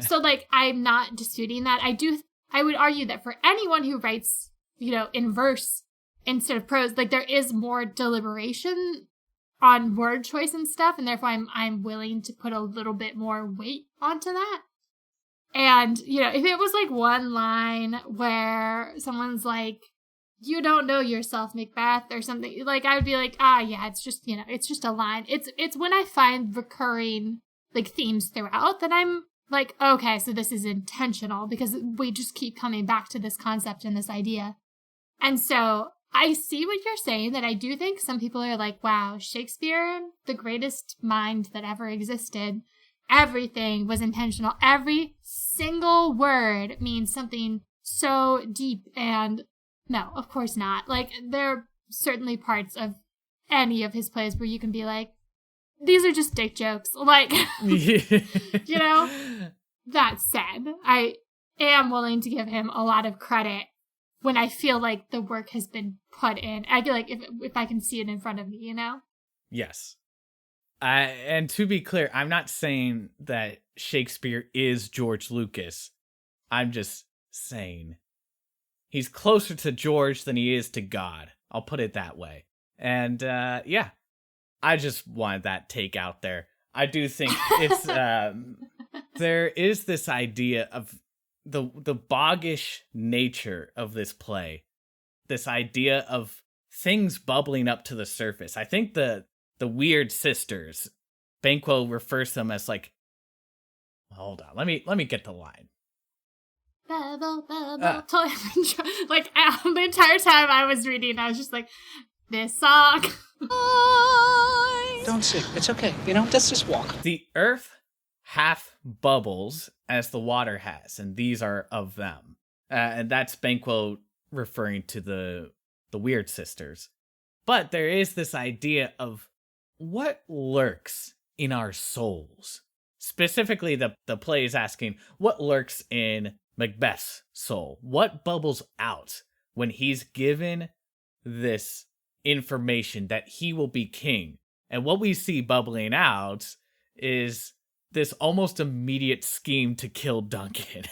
So, like, I'm not disputing that. I would argue that for anyone who writes, you know, in verse instead of prose, like, there is more deliberation on word choice and stuff, and therefore I'm willing to put a little bit more weight onto that. And, you know, if it was like one line where someone's like, you don't know yourself, Macbeth, or something, like, I would be like, yeah, it's just, you know, it's just a line. It's when I find recurring, like, themes throughout that I'm like, okay, so this is intentional because we just keep coming back to this concept and this idea. And so I see what you're saying, that I do think some people are like, wow, Shakespeare, the greatest mind that ever existed. Everything was intentional. Every single word means something so deep. And no, of course not. Like, there are certainly parts of any of his plays where you can be like, these are just dick jokes. Like, you know? That said, I am willing to give him a lot of credit when I feel like the work has been put in. I feel like if I can see it in front of me, you know? Yes. And to be clear, I'm not saying that Shakespeare is George Lucas. I'm just saying he's closer to George than he is to God. I'll put it that way. And yeah, I just wanted that take out there. I do think it's there is this idea of the boggish nature of this play. This idea of things bubbling up to the surface. I think the weird sisters, Banquo refers to them as like, hold on, let me get the line. Bubble, totally. Like, the entire time I was reading, I was just like, this song. Don't sing. It's okay. You know, let's just walk. The earth half bubbles as the water has, and these are of them. And that's Banquo referring to the weird sisters. But there is this idea of what lurks in our souls. Specifically, the play is asking, what lurks in Macbeth's soul? What bubbles out when he's given this information that he will be king? And what we see bubbling out is this almost immediate scheme to kill Duncan.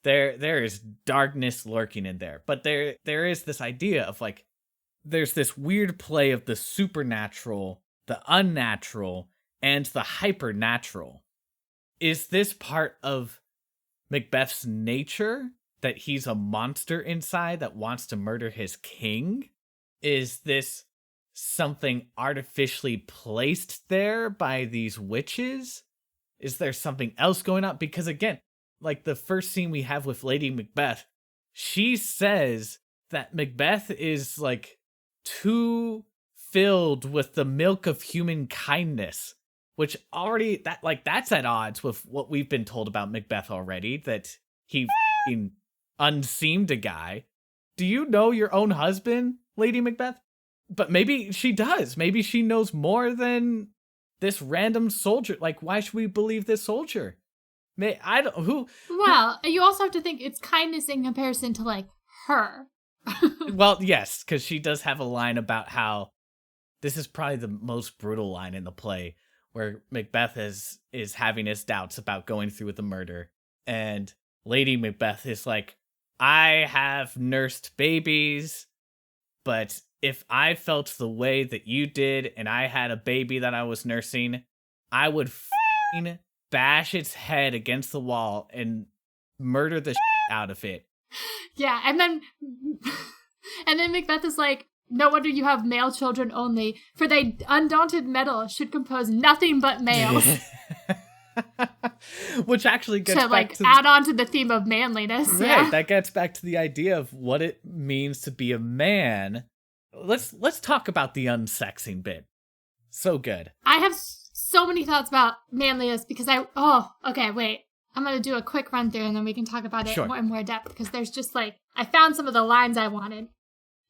There is darkness lurking in there. But there is this idea of, like, there's this weird play of the supernatural, the unnatural, and the hypernatural. Is this part of Macbeth's nature, that he's a monster inside that wants to murder his king? Is this something artificially placed there by these witches? Is there something else going on? Because again, like the first scene we have with Lady Macbeth, she says that Macbeth is like too filled with the milk of human kindness, which already that's at odds with what we've been told about Macbeth already, that he unseamed a guy. Do you know your own husband, Lady Macbeth? But maybe she does. Maybe she knows more than this random soldier. Like, why should we believe this soldier? Well, you also have to think it's kindness in comparison to, like, her. Well, yes, because she does have a line about how this is probably the most brutal line in the play, where Macbeth is having his doubts about going through with the murder. And Lady Macbeth is like, I have nursed babies, but if I felt the way that you did and I had a baby that I was nursing, I would bash its head against the wall and murder the out of it. Yeah, and then Macbeth is like, no wonder you have male children only, for they undaunted metal should compose nothing but males. Which actually gets to, back like, to add on to the theme of manliness. Right, yeah. that gets back to the idea of what it means to be a man. Let's talk about the unsexing bit. So good. I have so many thoughts about manliness because okay, wait. I'm going to do a quick run through and then we can talk about it more in more depth, because there's just, like, I found some of the lines I wanted.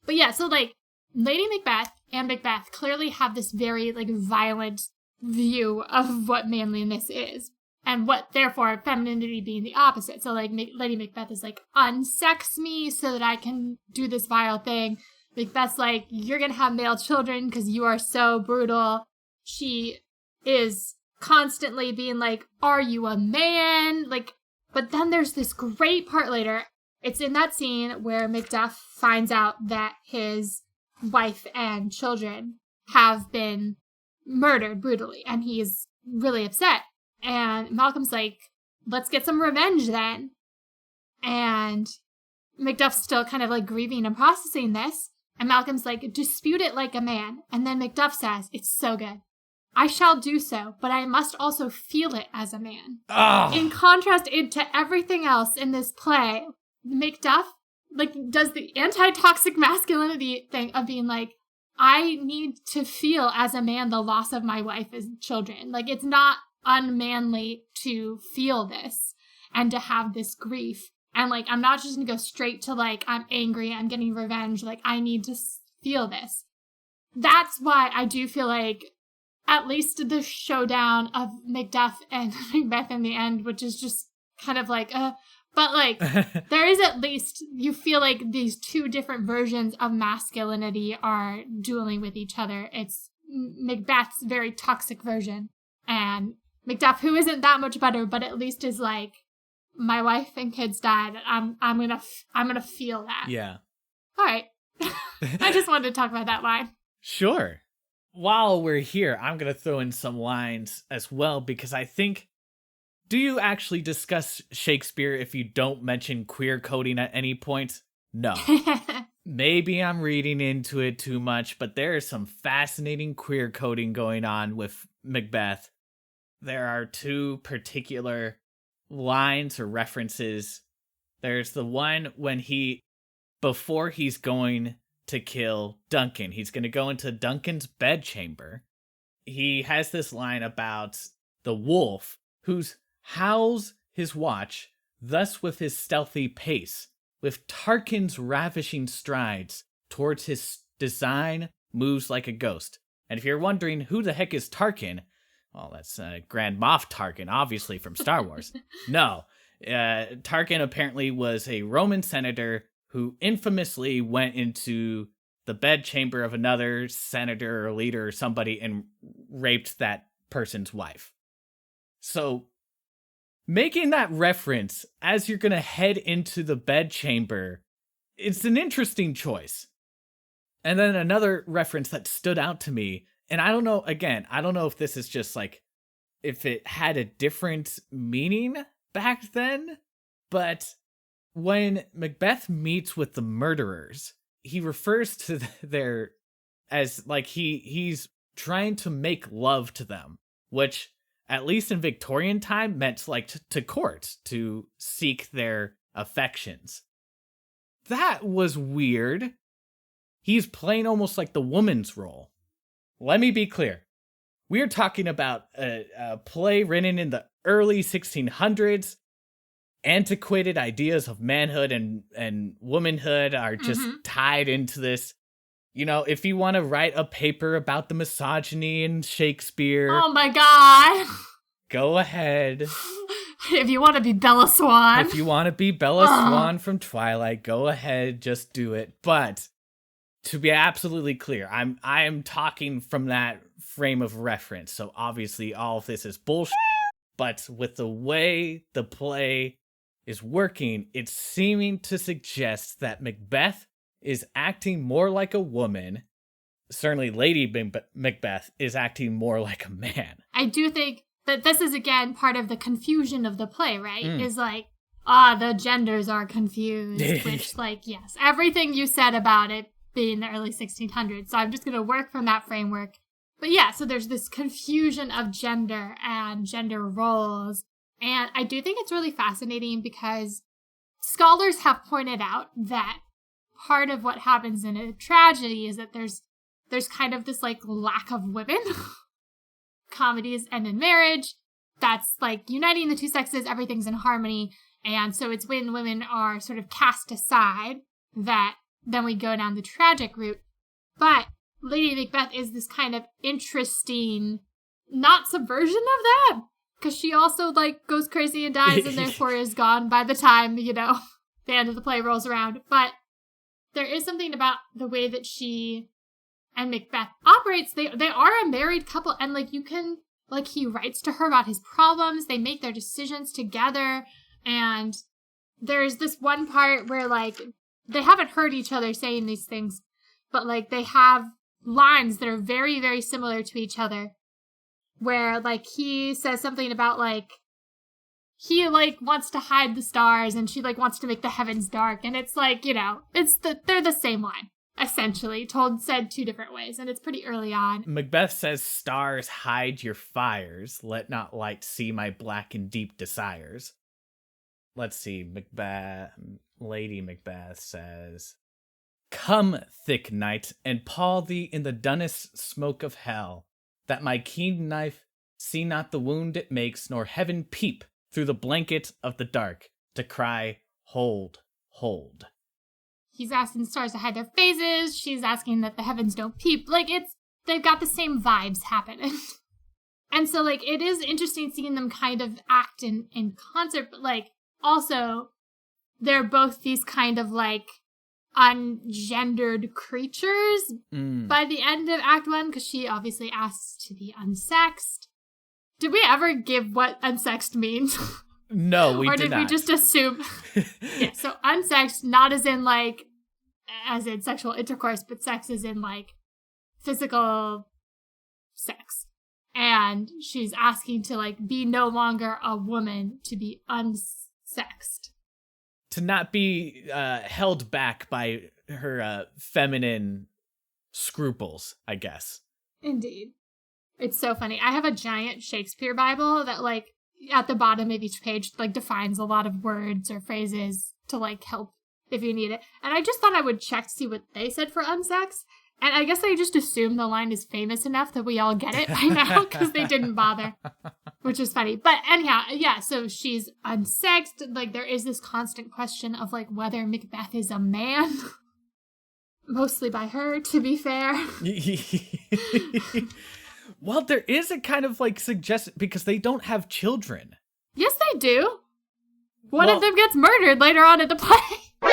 But yeah, so, like, Lady Macbeth and Macbeth clearly have this very, like, violent view of what manliness is, and what, therefore, femininity being the opposite. So, like, Lady Macbeth is like, unsex me so that I can do this vile thing. Macbeth's like, you're gonna have male children because you are so brutal. She is constantly being like, are you a man? Like, but then there's this great part later. It's in that scene where Macduff finds out that his wife and children have been murdered brutally, and he's really upset. And Malcolm's like, let's get some revenge then. And Macduff's still kind of, like, grieving and processing this. And Malcolm's like, dispute it like a man. And then Macduff says, it's so good. I shall do so, but I must also feel it as a man. Oh. In contrast to everything else in this play, Macduff, like, does the anti-toxic masculinity thing of being like, I need to feel as a man the loss of my wife and children. Like, it's not unmanly to feel this and to have this grief. And, like, I'm not just gonna go straight to, like, I'm angry, I'm getting revenge. Like, I need to feel this. That's why I do feel like at least the showdown of Macduff and Macbeth in the end, which is just kind of like, but, like, there is at least, you feel like these two different versions of masculinity are dueling with each other. It's Macbeth's very toxic version, and Macduff, who isn't that much better, but at least is like, my wife and kids died. I'm gonna feel that. Yeah. All right. I just wanted to talk about that line. Sure. While we're here, I'm going to throw in some lines as well, because I think, do you actually discuss Shakespeare if you don't mention queer coding at any point? No. Maybe I'm reading into it too much, but there is some fascinating queer coding going on with Macbeth. There are two particular lines or references. There's the one when before he's going to kill Duncan, he's going to go into Duncan's bedchamber. He has this line about the wolf who howls his watch, thus with his stealthy pace, with Tarquin's ravishing strides, towards his design moves like a ghost. And if you're wondering who the heck is Tarquin, well, that's Grand Moff Tarkin, obviously from Star Wars. No, Tarquin apparently was a Roman senator who infamously went into the bedchamber of another senator or leader or somebody and raped that person's wife. So, making that reference as you're going to head into the bedchamber, it's an interesting choice. And then another reference that stood out to me, and I don't know, again, I don't know if this is just like if it had a different meaning back then, but when Macbeth meets with the murderers, he refers to their as like he's trying to make love to them, which at least in Victorian time meant like to court, to seek their affections. That was weird. He's playing almost like the woman's role. Let me be clear. We're talking about a play written in the early 1600s. Antiquated ideas of manhood and womanhood are just tied into this. You know, if you want to write a paper about the misogyny in Shakespeare... Oh my god! Go ahead. If you want to be Bella Swan. If you want to be Bella Swan from Twilight, go ahead, just do it. But to be absolutely clear, I am talking from that frame of reference. So obviously all of this is bullshit. But with the way the play is working, it's seeming to suggest that Macbeth is acting more like a woman. Certainly Lady Macbeth is acting more like a man. I do think that this is, again, part of the confusion of the play, right? Is like, the genders are confused, which, like, yes, everything you said about it being the early 1600s. So I'm just going to work from that framework. But yeah, so there's this confusion of gender and gender roles. And I do think it's really fascinating because scholars have pointed out that part of what happens in a tragedy is that there's kind of this like lack of women. Comedies end in marriage. That's like uniting the two sexes, everything's in harmony. And so it's when women are sort of cast aside that then we go down the tragic route. But Lady Macbeth is this kind of interesting, not subversion of that, because she also like goes crazy and dies and therefore is gone by the time, you know, the end of the play rolls around. But there is something about the way that she and Macbeth operates. They are a married couple, and like you can, like, he writes to her about his problems. They make their decisions together, and there's this one part where like they haven't heard each other saying these things, but like they have lines that are very, very similar to each other, where like he says something about like he like wants to hide the stars and she like wants to make the heavens dark, and it's like, you know, they're the same line essentially said two different ways, and it's pretty early on. Macbeth says, "Stars, hide your fires, let not light see my black and deep desires." Let's see, Lady Macbeth says, "Come, thick night, and pall thee in the dunnest smoke of hell, that my keen knife see not the wound it makes, nor heaven peep through the blanket of the dark, to cry, hold, hold." He's asking the stars to hide their faces. She's asking that the heavens don't peep. Like, they've got the same vibes happening. And so, like, it is interesting seeing them kind of act in concert, but, like, also, they're both these kind of, like, ungendered creatures by the end of Act 1, because she obviously asks to be unsexed. Did we ever give what unsexed means? No, we did not. Or did we just assume? Yeah, so unsexed, not as in like, as in sexual intercourse, but sex as in like physical sex. And she's asking to like be no longer a woman, to be unsexed. To not be held back by her feminine scruples, I guess. Indeed. It's so funny. I have a giant Shakespeare Bible that like at the bottom of each page like defines a lot of words or phrases to like help if you need it. And I just thought I would check to see what they said for unsexed. And I guess I just assume the line is famous enough that we all get it by now because they didn't bother, which is funny. But anyhow, yeah, so she's unsexed. Like there is this constant question of like whether Macbeth is a man. Mostly by her, to be fair. Well, there is a kind of like suggestion because they don't have children. Yes, they do. One of them gets murdered later on in the play.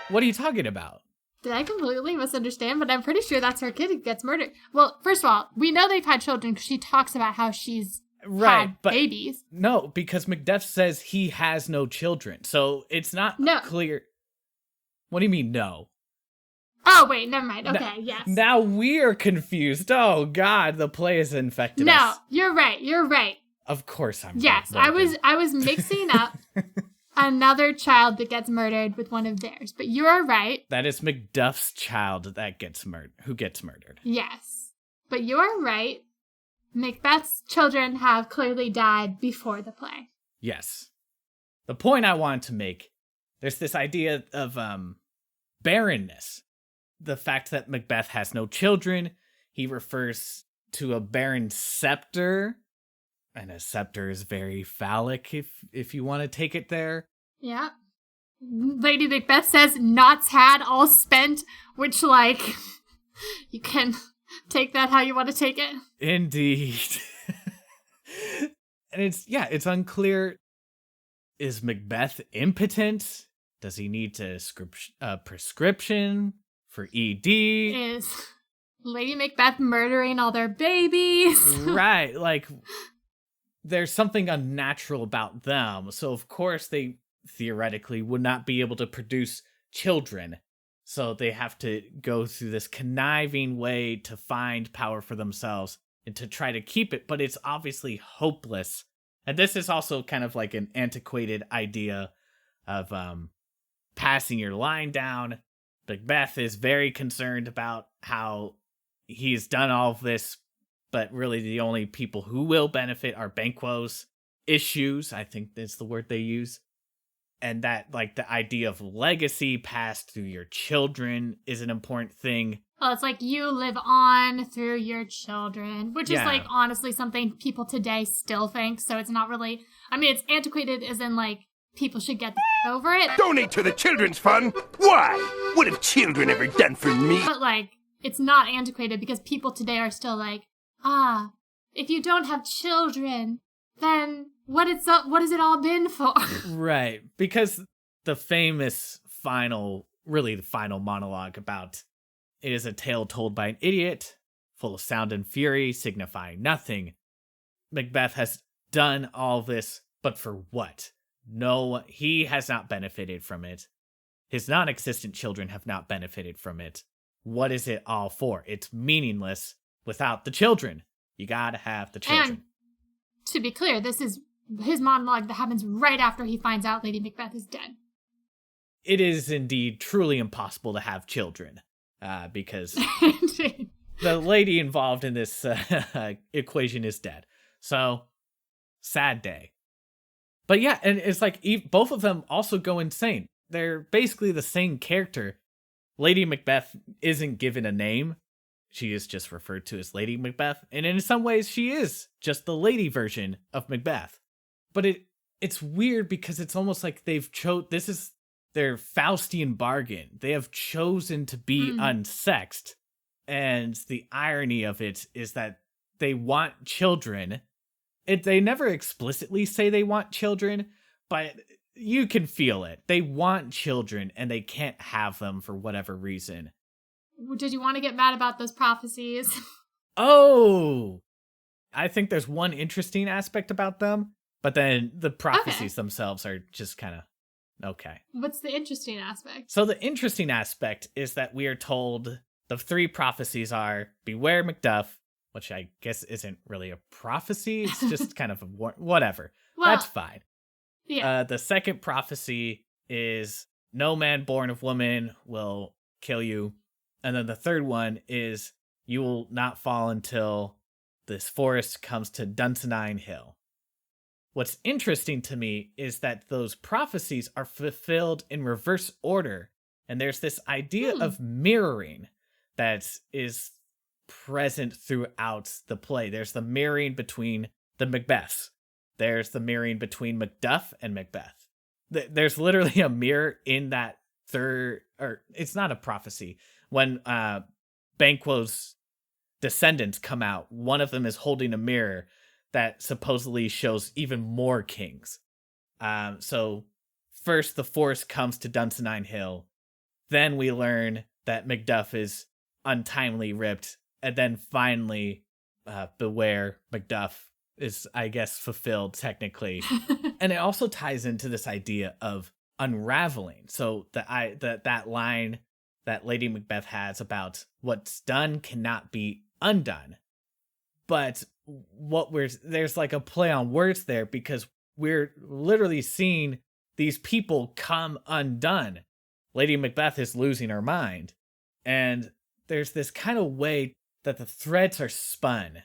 What are you talking about? Did I completely misunderstand? But I'm pretty sure that's her kid who gets murdered. Well, first of all, we know they've had children because she talks about how she's had babies. No, because Macbeth says he has no children. So it's not clear. What do you mean, no? Oh, wait, never mind. Okay, yes. Now we're confused. Oh, God, the play has infected us. No, you're right. Of course I'm Yes, Morgan. I was mixing up another child that gets murdered with one of theirs, but you are right. That is Macduff's child that gets who gets murdered. Yes, but you are right. Macbeth's children have clearly died before the play. Yes. The point I wanted to make, there's this idea of barrenness. The fact that Macbeth has no children, he refers to a barren scepter, and a scepter is very phallic if you want to take it there. Yeah. Lady Macbeth says, knots had all spent, which, like, you can take that how you want to take it. Indeed. And it's unclear. Is Macbeth impotent? Does he need a prescription for ED? Is Lady Macbeth murdering all their babies? Right, like, there's something unnatural about them, so of course they theoretically would not be able to produce children. So they have to go through this conniving way to find power for themselves and to try to keep it, but it's obviously hopeless. And this is also kind of like an antiquated idea of passing your line down. Macbeth is very concerned about how he's done all of this, but really the only people who will benefit are Banquo's issues, I think that's the word they use. And that, like, the idea of legacy passed through your children is an important thing. Well, it's like you live on through your children, which is, like, honestly something people today still think. So it's not really, I mean, it's antiquated as in, like, people should get over it. Donate to the children's fund? Why? What have children ever done for me? But, like, it's not antiquated because people today are still like, if you don't have children, then what has it all been for? Right, because the famous the final monologue about it is a tale told by an idiot, full of sound and fury, signifying nothing. Macbeth has done all this, but for what? No, he has not benefited from it. His non-existent children have not benefited from it. What is it all for? It's meaningless without the children. You gotta have the children. And to be clear, this is his monologue that happens right after he finds out Lady Macbeth is dead. It is indeed truly impossible to have children, because the lady involved in this equation is dead. So, sad day. But yeah, and it's like both of them also go insane. They're basically the same character. Lady Macbeth isn't given a name. She is just referred to as Lady Macbeth. And in some ways, she is just the lady version of Macbeth. But it's weird because it's almost like this is their Faustian bargain. They have chosen to be unsexed. And the irony of it is that they want children. They never explicitly say they want children, but you can feel it. They want children and they can't have them for whatever reason. Did you want to get mad about those prophecies? Oh! I think there's one interesting aspect about them, but then the prophecies themselves are just kind of okay. What's the interesting aspect? So the interesting aspect is that we are told the three prophecies are beware Macduff, which I guess isn't really a prophecy. It's just kind of a whatever. Well, that's fine. Yeah. The second prophecy is no man born of woman will kill you. And then the third one is you will not fall until this forest comes to Dunsinane Hill. What's interesting to me is that those prophecies are fulfilled in reverse order. And there's this idea of mirroring that is present throughout the play. There's the mirroring between the Macbeths. There's the mirroring between Macduff and Macbeth. There's literally a mirror in that third, or it's not a prophecy. When Banquo's descendants come out, one of them is holding a mirror that supposedly shows even more kings. So first the forest comes to Dunsinane Hill. Then we learn that Macduff is untimely ripped. And then finally, beware Macduff is, I guess, fulfilled technically. And it also ties into this idea of unraveling. So that line that Lady Macbeth has about what's done cannot be undone. But there's like a play on words there, because we're literally seeing these people come undone. Lady Macbeth is losing her mind. And there's this kind of way that the threads are spun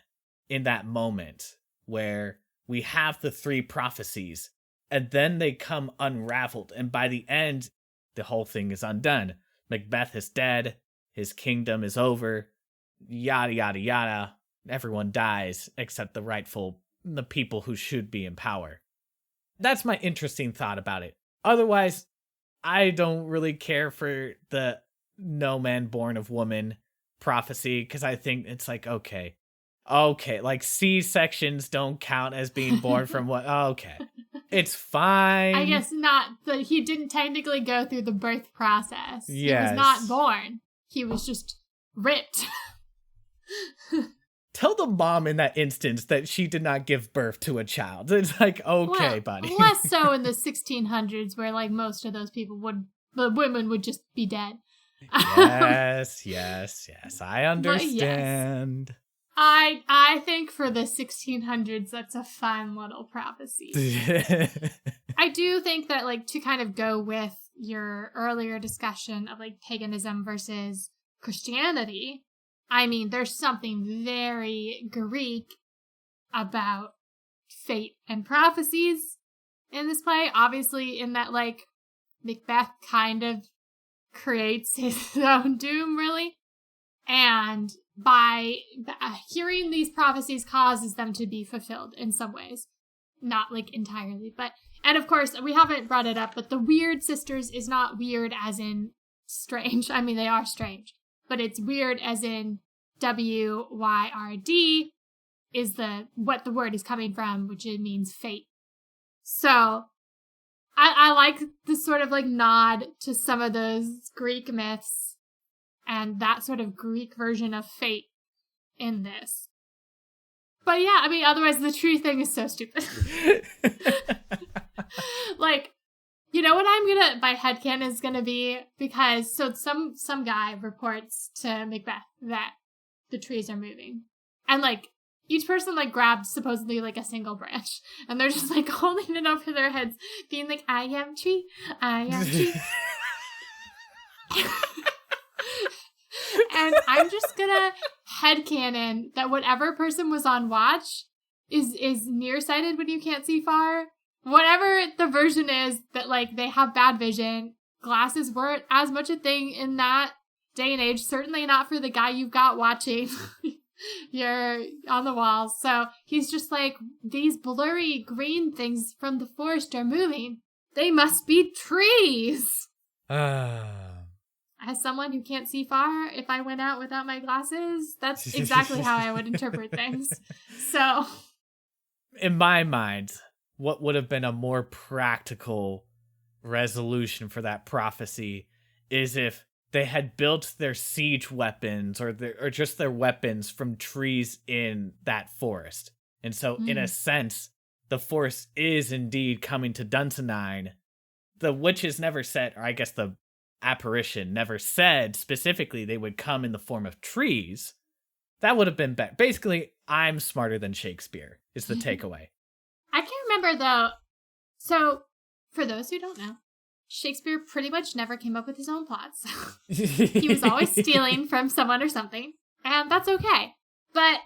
in that moment where we have the three prophecies and then they come unraveled. And by the end, the whole thing is undone. Macbeth is dead. His kingdom is over. Yada, yada, yada. Everyone dies except the people who should be in power. That's my interesting thought about it. Otherwise, I don't really care for the no man born of woman prophecy, because I think it's like, okay, like C-sections don't count as being born from what? Okay, it's fine. I guess not. He didn't technically go through the birth process. Yes. He was not born. He was just ripped. Tell the mom in that instance that she did not give birth to a child. It's like, okay, well, buddy. Less so in the 1600s, where like most of those people the women would just be dead. Yes. I understand. Yes. I think for the 1600s, that's a fun little prophecy. I do think that, like, to kind of go with your earlier discussion of like paganism versus Christianity, I mean, there's something very Greek about fate and prophecies in this play. Obviously, in that, like, Macbeth kind of creates his own doom, really. And by hearing these prophecies causes them to be fulfilled in some ways. Not, like, entirely. And of course, we haven't brought it up, but the Weird Sisters is not weird as in strange. I mean, they are strange. But it's weird as in WYRD is what the word is coming from, which it means fate. So I like this sort of like nod to some of those Greek myths and that sort of Greek version of fate in this. But yeah, I mean, otherwise the tree thing is so stupid. Like, you know what my headcanon is gonna be? Because some guy reports to Macbeth that the trees are moving. And like each person like grabbed supposedly like a single branch. And they're just like holding it over their heads, being like, I am tree, I am tree. And I'm just gonna headcanon that whatever person was on watch is nearsighted when you can't see far. Whatever the version is that, like, they have bad vision, glasses weren't as much a thing in that day and age. Certainly not for the guy you've got watching. You're on the walls. So he's just like, these blurry green things from the forest are moving. They must be trees. As someone who can't see far, if I went out without my glasses, that's exactly how I would interpret things. So, in my mind, what would have been a more practical resolution for that prophecy is if they had built their siege weapons or just their weapons from trees in that forest. And so, in a sense, the forest is indeed coming to Dunsinane. The witches never said, or I guess the apparition never said specifically they would come in the form of trees. That would have been better. Basically, I'm smarter than Shakespeare is the takeaway. I can remember though. So, for those who don't know, Shakespeare pretty much never came up with his own plots. He was always stealing from someone or something, and that's okay. But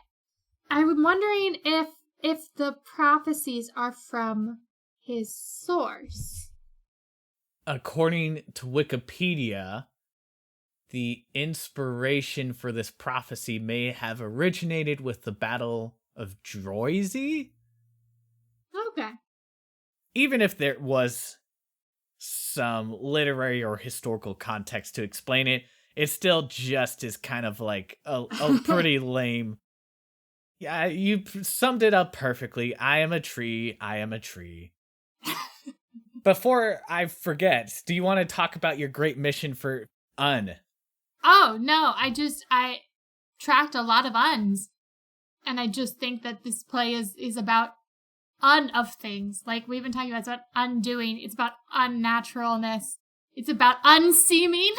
I'm wondering if the prophecies are from his source. According to Wikipedia, the inspiration for this prophecy may have originated with the Battle of Droizy. Okay. Even if there was some literary or historical context to explain it, it still just is kind of like a pretty lame. Yeah, you summed it up perfectly. I am a tree. I am a tree. Before I forget, do you want to talk about your great mission for Un? Oh, no, I tracked a lot of uns. And I just think that this play is about of things. Like we've been talking about, it's about undoing. It's about unnaturalness. It's about unseeming.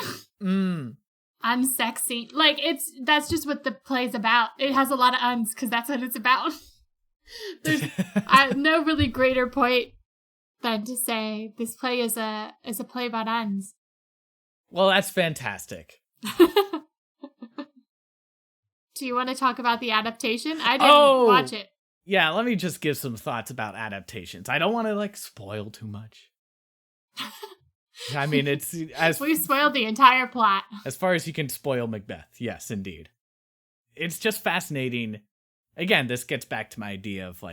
unsexy. Like, that's just what the play's about. It has a lot of uns because that's what it's about. There's no really greater point than to say this play is a play about uns. Well, that's fantastic. Do you want to talk about the adaptation? I didn't watch it. Yeah, let me just give some thoughts about adaptations. I don't want to spoil too much. I mean, it's we've spoiled the entire plot. As far as you can spoil Macbeth, yes, indeed. It's just fascinating. Again, this gets back to my idea of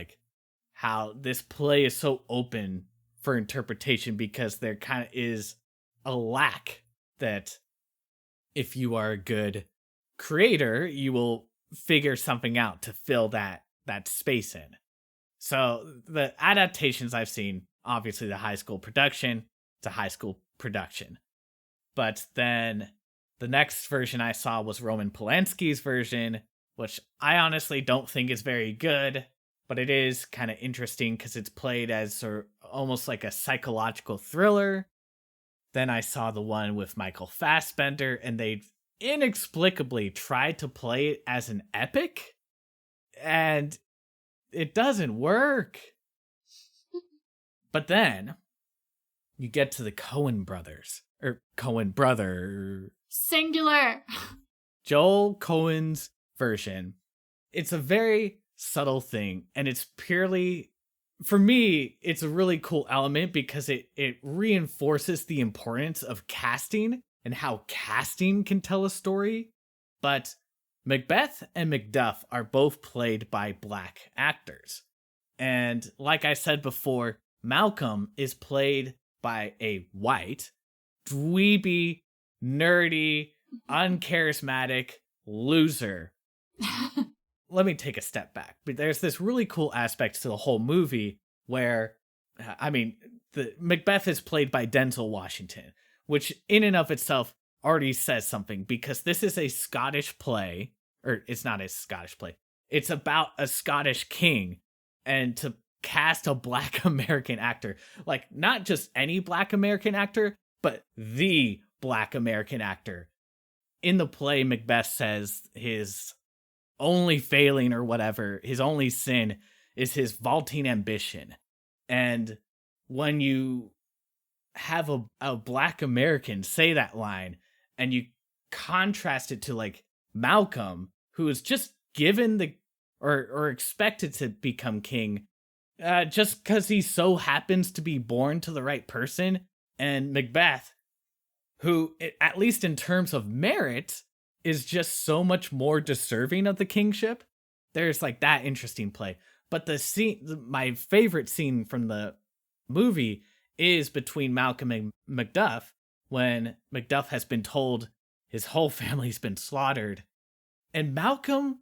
how this play is so open for interpretation because there kind of is a lack that if you are a good creator, you will figure something out to fill that space in. So the adaptations I've seen, obviously the high school production, it's a high school production. But then the next version I saw was Roman Polanski's version, which I honestly don't think is very good, but it is kind of interesting because it's played as almost like a psychological thriller. Then I saw the one with Michael Fassbender, and they inexplicably tried to play it as an epic, and it doesn't work. But then you get to the Coen brothers, or Coen brother. Singular. Joel Coen's version. It's a very subtle thing, and it's purely, for me, it's a really cool element because it reinforces the importance of casting and how casting can tell a story. But Macbeth and Macduff are both played by black actors. And like I said before, Malcolm is played by a white, dweeby, nerdy, uncharismatic loser. Let me take a step back. But there's this really cool aspect to the whole movie where, the Macbeth is played by Denzel Washington, which in and of itself already says something because this is a Scottish play, or it's not a Scottish play. It's about a Scottish king, and to cast a black American actor, not just any black American actor, but the black American actor. In the play, Macbeth says his only failing or whatever, his only sin is his vaulting ambition. And when you have a black American say that line and you contrast it to Malcolm, who is just given or expected to become king just because he so happens to be born to the right person, and Macbeth, who, at least in terms of merit, is just so much more deserving of the kingship. There's that interesting play. But the scene, my favorite scene from the movie is between Malcolm and Macduff, when Macduff has been told his whole family's been slaughtered. And Malcolm,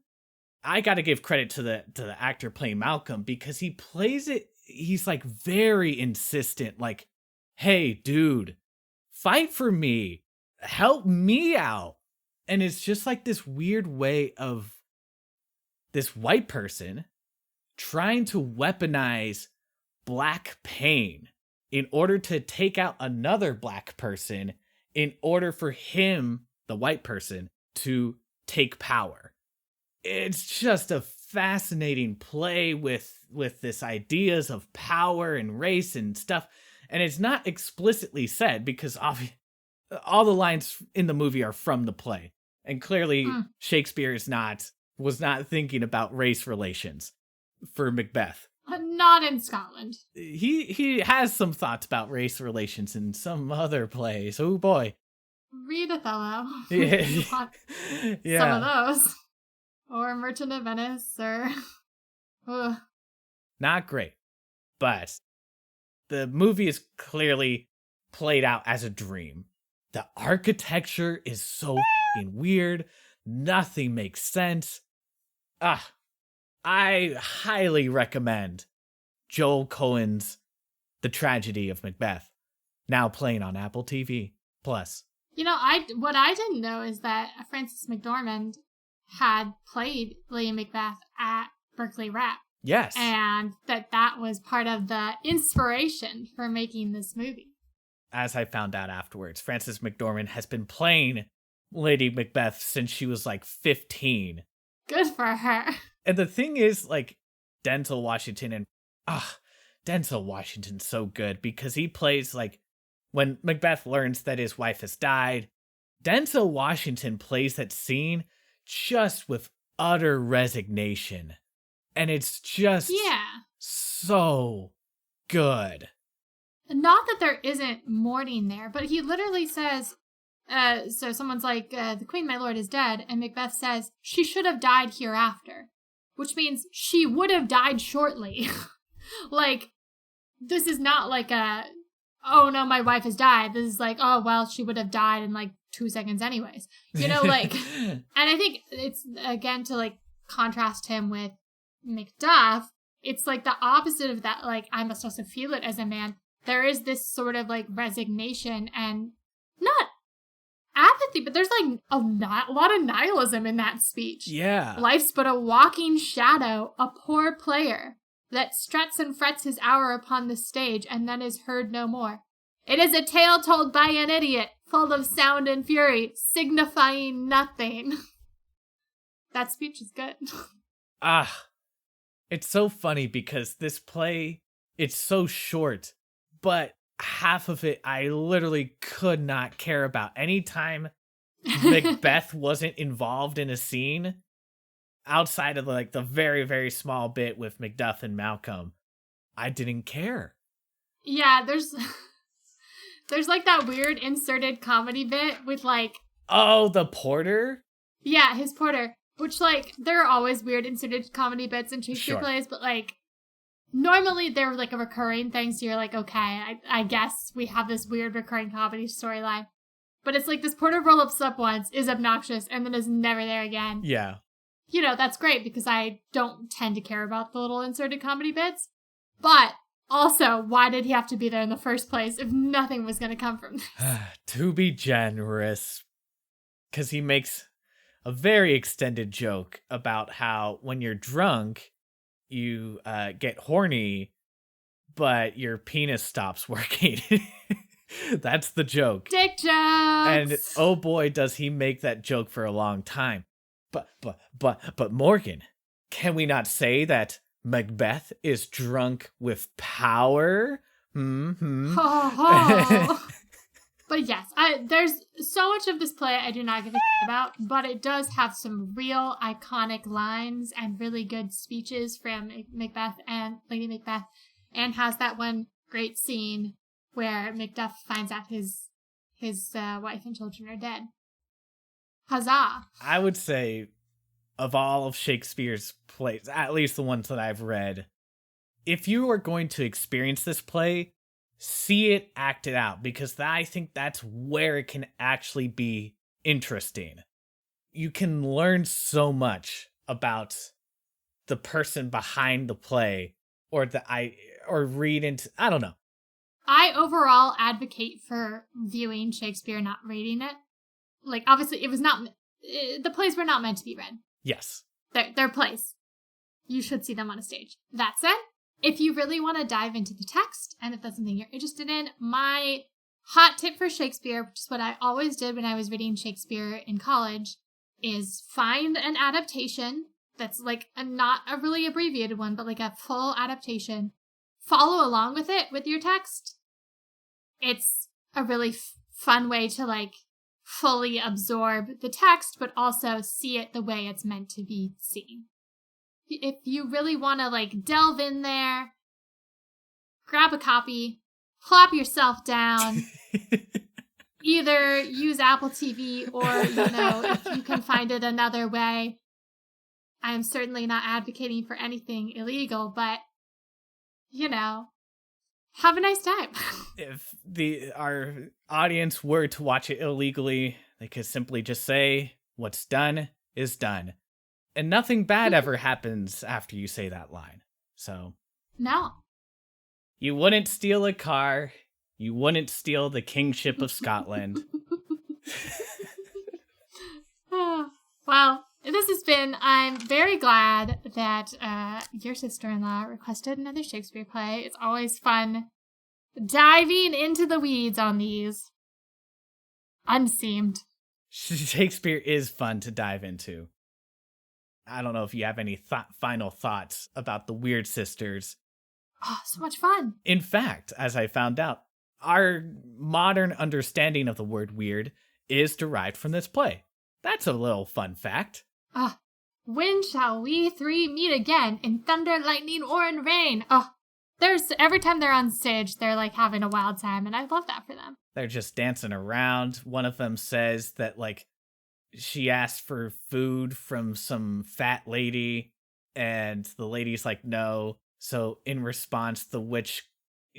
I gotta give credit to the actor playing Malcolm because he plays it, he's very insistent, hey dude, fight for me, help me out. And it's just this weird way of this white person trying to weaponize black pain in order to take out another black person in order for him, the white person, to take power. It's just a fascinating play with this ideas of power and race and stuff. And it's not explicitly said because all the lines in the movie are from the play. And clearly Shakespeare was not thinking about race relations for Macbeth. Not in Scotland. He has some thoughts about race relations in some other plays. Oh boy. Read Othello. Yeah. Yeah. Some of those. Or Merchant of Venice, or... Ugh. Not great. But the movie is clearly played out as a dream. The architecture is so weird. Nothing makes sense. I highly recommend Joel Coen's The Tragedy of Macbeth, now playing on Apple TV+. What I didn't know is that Frances McDormand had played Lady Macbeth at Berkeley Rep. Yes. And that was part of the inspiration for making this movie. As I found out afterwards, Frances McDormand has been playing Lady Macbeth since she was like 15. Good for her. And the thing is, like, Denzel Washington Denzel Washington's so good because he plays, like, when Macbeth learns that his wife has died, Denzel Washington plays that scene just with utter resignation. And it's just so good. Not that there isn't mourning there, but he literally says, so someone's like, the queen, my lord, is dead. And Macbeth says, she should have died hereafter, which means she would have died shortly. Like, this is not like a, oh no, my wife has died. This is like, oh, well, she would have died in like 2 seconds anyways. You know, like, and I think it's, again, to like contrast him with Macduff, it's like the opposite of that. Like, I must also feel it as a man. There is this sort of like resignation and not apathy, but there's like a lot of nihilism in that speech. Yeah. Life's but a walking shadow, a poor player that struts and frets his hour upon the stage and then is heard no more. It is a tale told by an idiot, full of sound and fury, signifying nothing. That speech is good. It's so funny because this play, it's so short, but half of it I literally could not care about. Anytime Macbeth wasn't involved in a scene, outside of like the very, very small bit with Macduff and Malcolm, I didn't care. Yeah, there's like that weird inserted comedy bit with like... Oh, the porter? Yeah, his porter. Which, like, there are always weird inserted comedy bits in Shakespeare plays, but, like, normally they're, like, a recurring thing, so you're like, okay, I guess we have this weird recurring comedy storyline. But it's like this porter roll-ups up once, is obnoxious, and then is never there again. Yeah. You know, that's great, because I don't tend to care about the little inserted comedy bits. But, also, why did he have to be there in the first place if nothing was going to come from this? To be generous. Because he makes a very extended joke about how when you're drunk, you get horny, but your penis stops working. That's the joke. Dick jokes! And oh boy, does he make that joke for a long time. But Morgan, can we not say that Macbeth is drunk with power? Mm-hmm. Ho, ho. But yes, there's so much of this play I do not give a shit about, but it does have some real iconic lines and really good speeches from Macbeth and Lady Macbeth, and has that one great scene where Macduff finds out his wife and children are dead. Huzzah! I would say, of all of Shakespeare's plays, at least the ones that I've read, if you are going to experience this play, see it acted out, because I think that's where it can actually be interesting. You can learn so much about the person behind the play, or read into, I don't know. I overall advocate for viewing Shakespeare, not reading it. Like, obviously, the plays were not meant to be read. Yes. They're plays. You should see them on a stage. That said, if you really want to dive into the text, and if that's something you're interested in, my hot tip for Shakespeare, which is what I always did when I was reading Shakespeare in college, is find an adaptation that's like not a really abbreviated one, but like a full adaptation. Follow along with it with your text. It's a really fun way to like fully absorb the text, but also see it the way it's meant to be seen. If you really want to like delve in there, grab a copy, plop yourself down, either use Apple TV or, if you can find it another way. I am certainly not advocating for anything illegal, but, have a nice time. If our audience were to watch it illegally, they could simply just say, what's done is done. And nothing bad ever happens after you say that line. So. No. You wouldn't steal a car. You wouldn't steal the kingship of Scotland. Well, this has been, I'm very glad that your sister-in-law requested another Shakespeare play. It's always fun diving into the weeds on these. Unseamed. Shakespeare is fun to dive into. I don't know if you have any final thoughts about the Weird Sisters. Oh, so much fun. In fact, as I found out, our modern understanding of the word weird is derived from this play. That's a little fun fact. When shall we three meet again? In thunder, lightning, or in rain? Every time they're on stage, they're like having a wild time, and I love that for them. They're just dancing around. One of them says that, like, she asked for food from some fat lady, and the lady's like, no. So in response, the witch,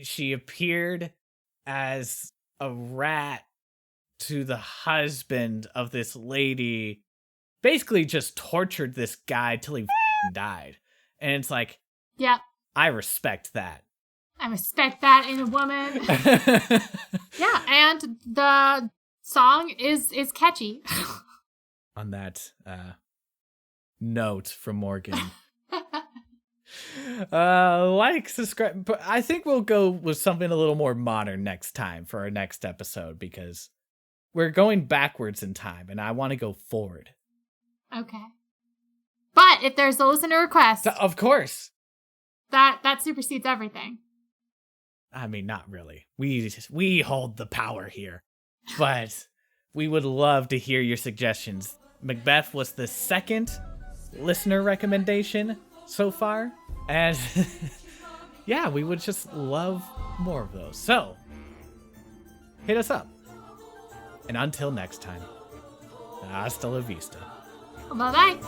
she appeared as a rat to the husband of this lady, basically just tortured this guy till he died. And it's like, yeah, I respect that. I respect that in a woman. Yeah, and the song is catchy. On that note from Morgan. Like, subscribe, but I think we'll go with something a little more modern next time for our next episode, because we're going backwards in time and I want to go forward. Okay. But if there's a listener request, Of course. that supersedes everything. I mean, not really. We hold the power here. But we would love to hear your suggestions. Macbeth was the second listener recommendation so far. And yeah, we would just love more of those. So, hit us up. And until next time, hasta la vista. Bye-bye.